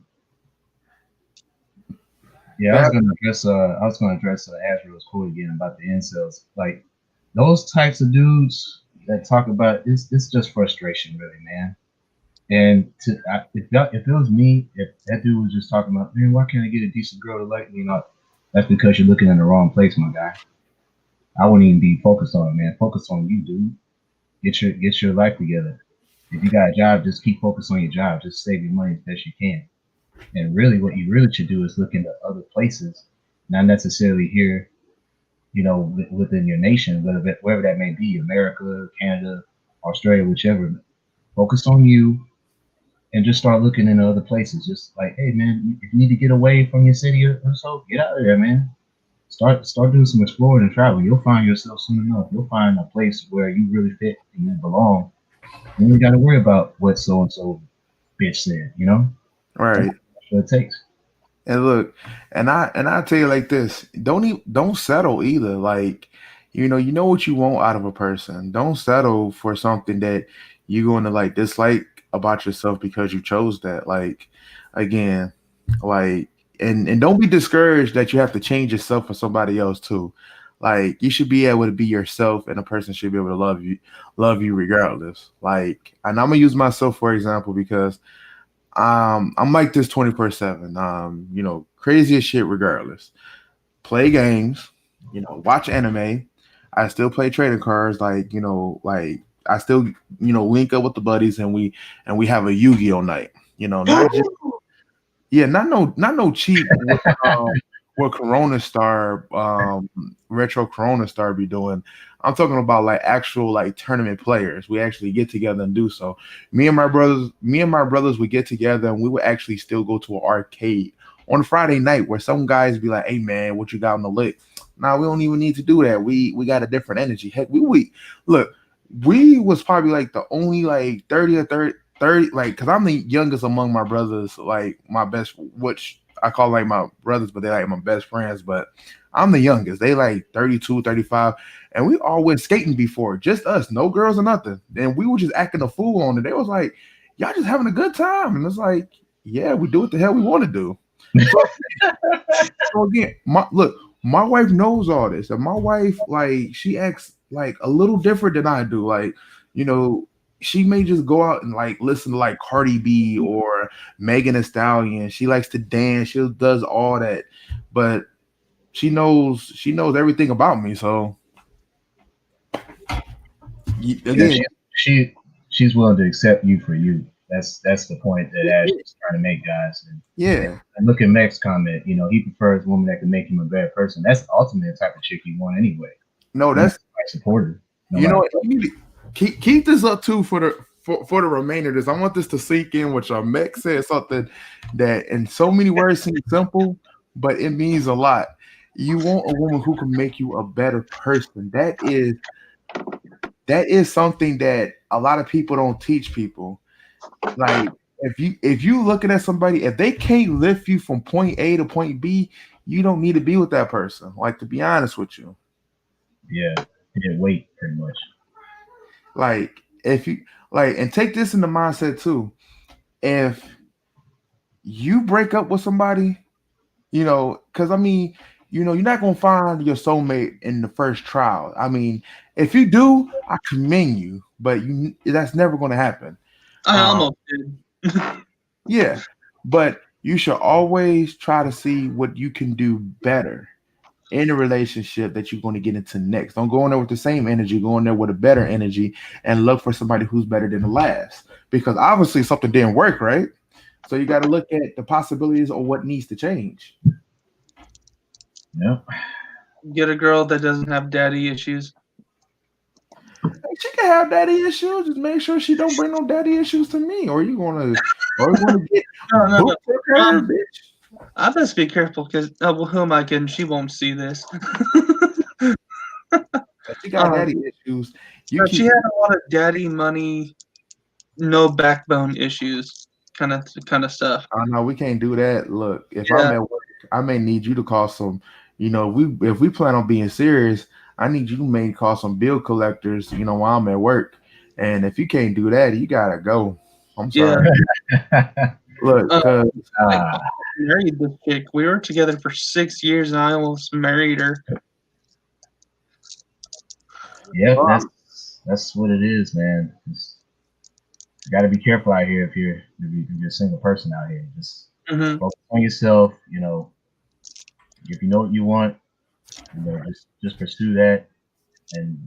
Yeah, That I was gonna address Azrael's quote again about the incels. Like those types of dudes that talk about it's just frustration, really, man. And if it was me, if that dude was just talking about, man, why can't I get a decent girl to like me? That's because you're looking in the wrong place, my guy. I wouldn't even be focused on it, man. Focus on you, dude. Get your life together. If you got a job, just keep focused on your job. Just save your money as best you can. And really, what you really should do is look into other places, not necessarily here, within your nation, wherever that may be, America, Canada, Australia, whichever. Focus on you and just start looking into other places. Just like, hey, man, if you need to get away from your city or so, get out of there, man. Start doing some exploring and travel. You'll find yourself soon enough. You'll find a place where you really fit and you belong. And you got to worry about what so and so bitch said. Right. That's what it takes. And look, and I tell you like this, don't settle either. Like, you know what you want out of a person. Don't settle for something that you're going to like dislike about yourself because you chose that. Like, again, like, and don't be discouraged that you have to change yourself for somebody else too. Like, you should be able to be yourself, and a person should be able to love you regardless. Like, and I'm gonna use myself for example because I'm like this 24/7. Crazy as shit regardless. Play games, watch anime. I still play trading cards, like I still, link up with the buddies and we have a Yu-Gi-Oh night. Not just yeah, not no cheap what Corona Star retro Corona Star be doing. I'm talking about like actual like tournament players. We actually get together and do so. Me and my brothers would get together and we would actually still go to an arcade on a Friday night where some guys be like, "Hey man, what you got on the lick?" Nah, we don't even need to do that. We got a different energy. Heck, we look. We was probably like the only like 30 or 30 like because I'm the youngest among my brothers, like my best, which I call like my brothers, but they like my best friends. But I'm the youngest. They like 32, 35, and we all went skating before, just us, no girls or nothing. And we were just acting a fool on it. They was like, "Y'all just having a good time," and it's like, "Yeah, we do what the hell we want to do." So, so again, my wife knows all this, and my wife like she acts like a little different than I do. Like, you know, she may just go out and like listen to like Cardi B or Megan Thee Stallion. She likes to dance. She does all that, but she knows everything about me. So Yeah, again, she's willing to accept you for you. That's the point that Ash is trying to make, guys. yeah, And look at Mac's comment. He prefers a woman that can make him a better person. That's ultimately the type of chick you want anyway. no, You want that's somebody supportive, no you know matter what, what. you need to keep this up too for the remainder of this. I want this to sink in. Which Meg said something that in so many words seems simple, but it means a lot. You want a woman who can make you a better person. That is something that a lot of people don't teach people. Like if you looking at somebody, if they can't lift you from point A to point B, you don't need to be with that person. Like, to be honest with you. Yeah, yeah, wait, pretty much. Like, if you like, and take this in the mindset too. If you break up with somebody, because I mean, you're not gonna find your soulmate in the first trial. I mean, if you do, I commend you, but that's never gonna happen. I Um, almost did. yeah, but you should always try to see what you can do better in a relationship that you're going to get into next. Don't go in there with the same energy, go in there with a better energy and look for somebody who's better than the last. Because obviously something didn't work, right? So you got to look at the possibilities of what needs to change. Yeah. Get a girl that doesn't have daddy issues. Hey, she can have daddy issues. Just make sure she don't bring no daddy issues to me, or you gonna get No, no, no. booked with her, Um, bitch. I best be careful because who am I kidding? She won't see this. If she got um, daddy issues, you but she keep. had a lot of daddy money, no backbone issues, kind of stuff. Oh no, we can't do that. Look, if I'm Yeah, at work, I may need you to call some. If we plan on being serious, I need you to maybe call some bill collectors. While I'm at work, and if you can't do that, you gotta go. I'm yeah. sorry. Look, Uh, cause I Ah, almost married this chick. We were together for 6 years, and I almost married her. yep, um, that's what it is, man. You got to be careful out here if you're a single person out here. Just Hmm. focus on yourself. If you know what you want, just pursue that. And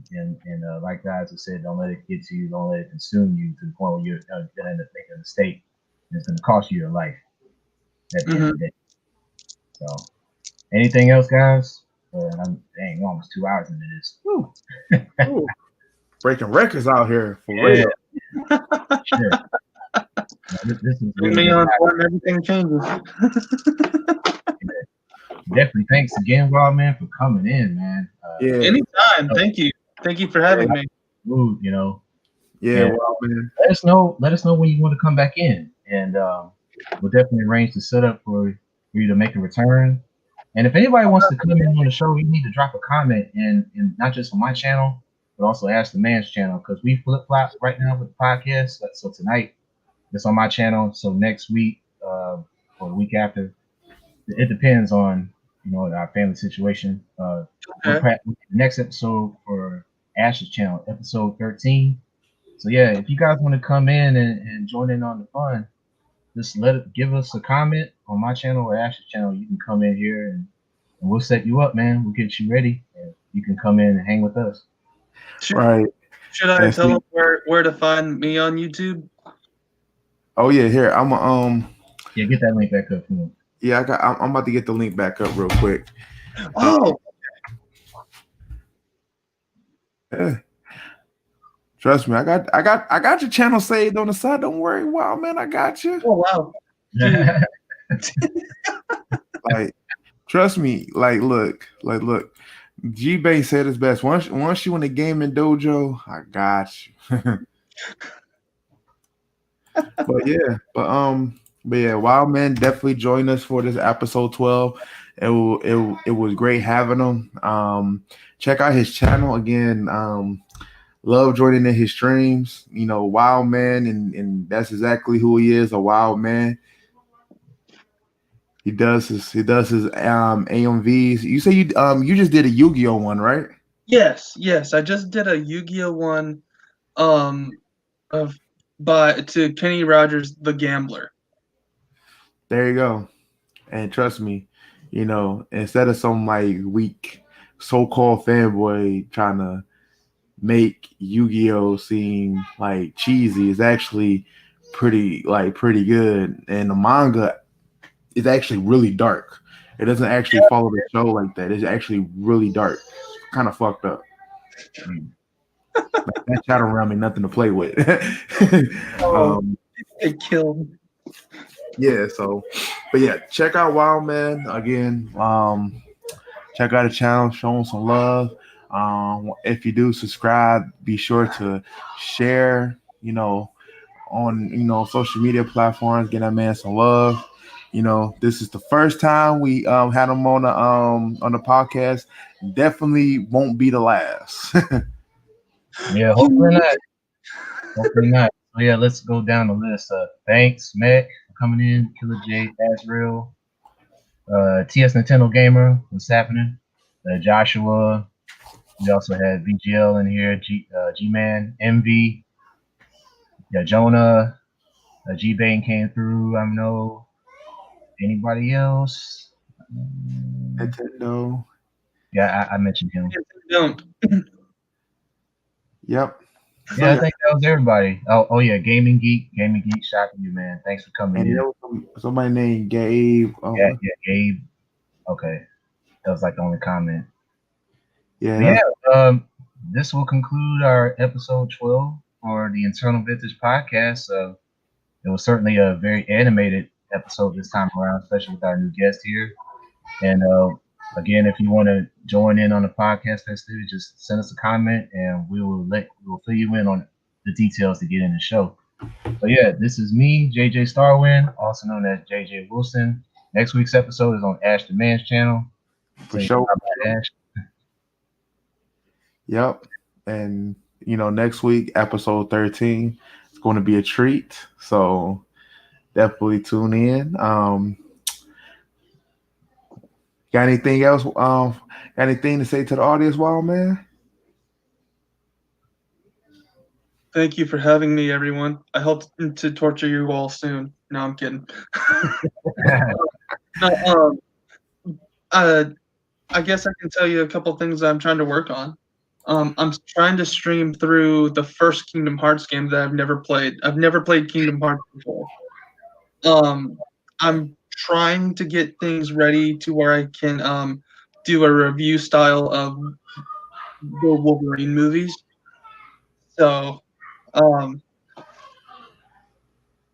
like guys have said, don't let it get to you. Don't let it consume you to the point where you're gonna end up making a mistake. And it's gonna cost you your life at the end Hmm. of the day. So, anything else, guys? Dang, we're almost 2 hours into this. Woo. ooh, breaking records out here for Yeah, real. sure. This is Put really me good. on board, and everything changes. Definitely thanks again, Wildman, for coming in, man. Yeah, Anytime. No, Thank you for yeah, having me. smooth. yeah. And Well, man. let us know when you want to come back in. And we'll definitely arrange the setup for you to make a return. And if anybody wants to come in on the show, you need to drop a comment and not just on my channel, but also Ask the Man's channel because we flip flop right now with the podcast. So tonight it's on my channel. So next week or the week after, it depends on our family situation. Okay. The next episode for Ash's channel, episode 13. So yeah, if you guys want to come in and join in on the fun, just give us a comment on my channel or Ash's channel. You can come in here and we'll set you up, man. We'll get you ready, and you can come in and hang with us. Right. Should I And tell see, them where to find me on YouTube? oh yeah, here I'm Yeah, get that link back up for me. yeah, I'm about to get the link back up real quick. Oh, Yeah. Trust me, I got your channel saved on the side. Don't worry, wow man, I got you. oh wow. Dude. Like, trust me, look. G-Bay said it's best. Once you in the gaming dojo, I got you. but yeah, Wildman definitely joined us for this episode 12. It was great having him. Check out his channel again. Love joining in his streams. Wild man, and that's exactly who he is, a wild man. He does his AMVs. You say you just did a Yu-Gi-Oh one, right? Yes. I just did a Yu-Gi-Oh one to Kenny Rogers the Gambler. There you go. And trust me, instead of some like weak so-called fanboy trying to make Yu-Gi-Oh seem like cheesy, it's actually pretty good. And the manga is actually really dark. It doesn't actually follow the show like that. It's actually really dark. Kind of fucked up. That shadow realm ain't nothing to play with. It killed. Yeah, but yeah, check out Wildman again. Check out the channel, show him some love. If you do subscribe, be sure to share, on social media platforms, get that man some love. This is the first time we had him on the podcast. Definitely won't be the last. Yeah, hopefully not. Hopefully not. So yeah, let's go down the list. Thanks, Mac, for coming in. Killer J, Azrael, TS Nintendo Gamer, what's happening? Joshua. We also had VGL in here. G-Man, MV. Yeah, Jonah. G-Bane came through. I don't know. Anybody else? Nintendo. Yeah, I mentioned him. Don't. Yep. Yeah, I think that was everybody. Oh yeah, Gaming Geek, shout out to you, man. Thanks for coming And in. there was somebody named Gabe. Yeah, Gabe. Okay, that was like the only comment. Yeah. This will conclude our episode 12 for the Internal Vintage podcast. It was certainly a very animated episode this time around, especially with our new guest here. And again, if you want to join in on the podcast festivities, just send us a comment and we will fill you in on the details to get in the show. But yeah, this is me, JJ Starwind, also known as JJ Wilson. Next week's episode is on Ash the Man's channel. For sure. Ash. Yep. And next week, episode 13, it's going to be a treat. So definitely tune in. Got anything else? Got anything to say to the audience, Wild Man? Thank you for having me, everyone. I hope to torture you all soon. No, I'm kidding. I guess I can tell you a couple things I'm trying to work on. I'm trying to stream through the first Kingdom Hearts game that I've never played. I've never played Kingdom Hearts before. I'm trying to get things ready to where I can do a review style of the Wolverine movies. So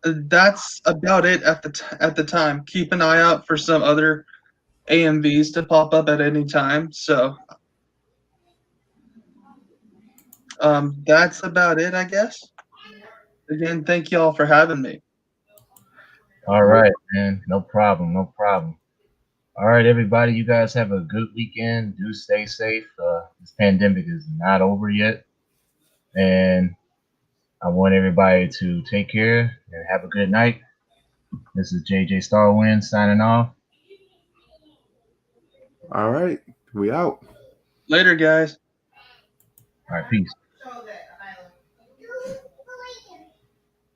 that's about it at the time. Keep an eye out for some other AMVs to pop up at any time. So that's about it, I guess. Again, thank you all for having me. All right, man. No problem. No problem. All right, everybody. You guys have a good weekend. Do stay safe. This pandemic is not over yet, and I want everybody to take care and have a good night. This is JJ Starwind signing off. All right, we out. Later, guys. All right, peace.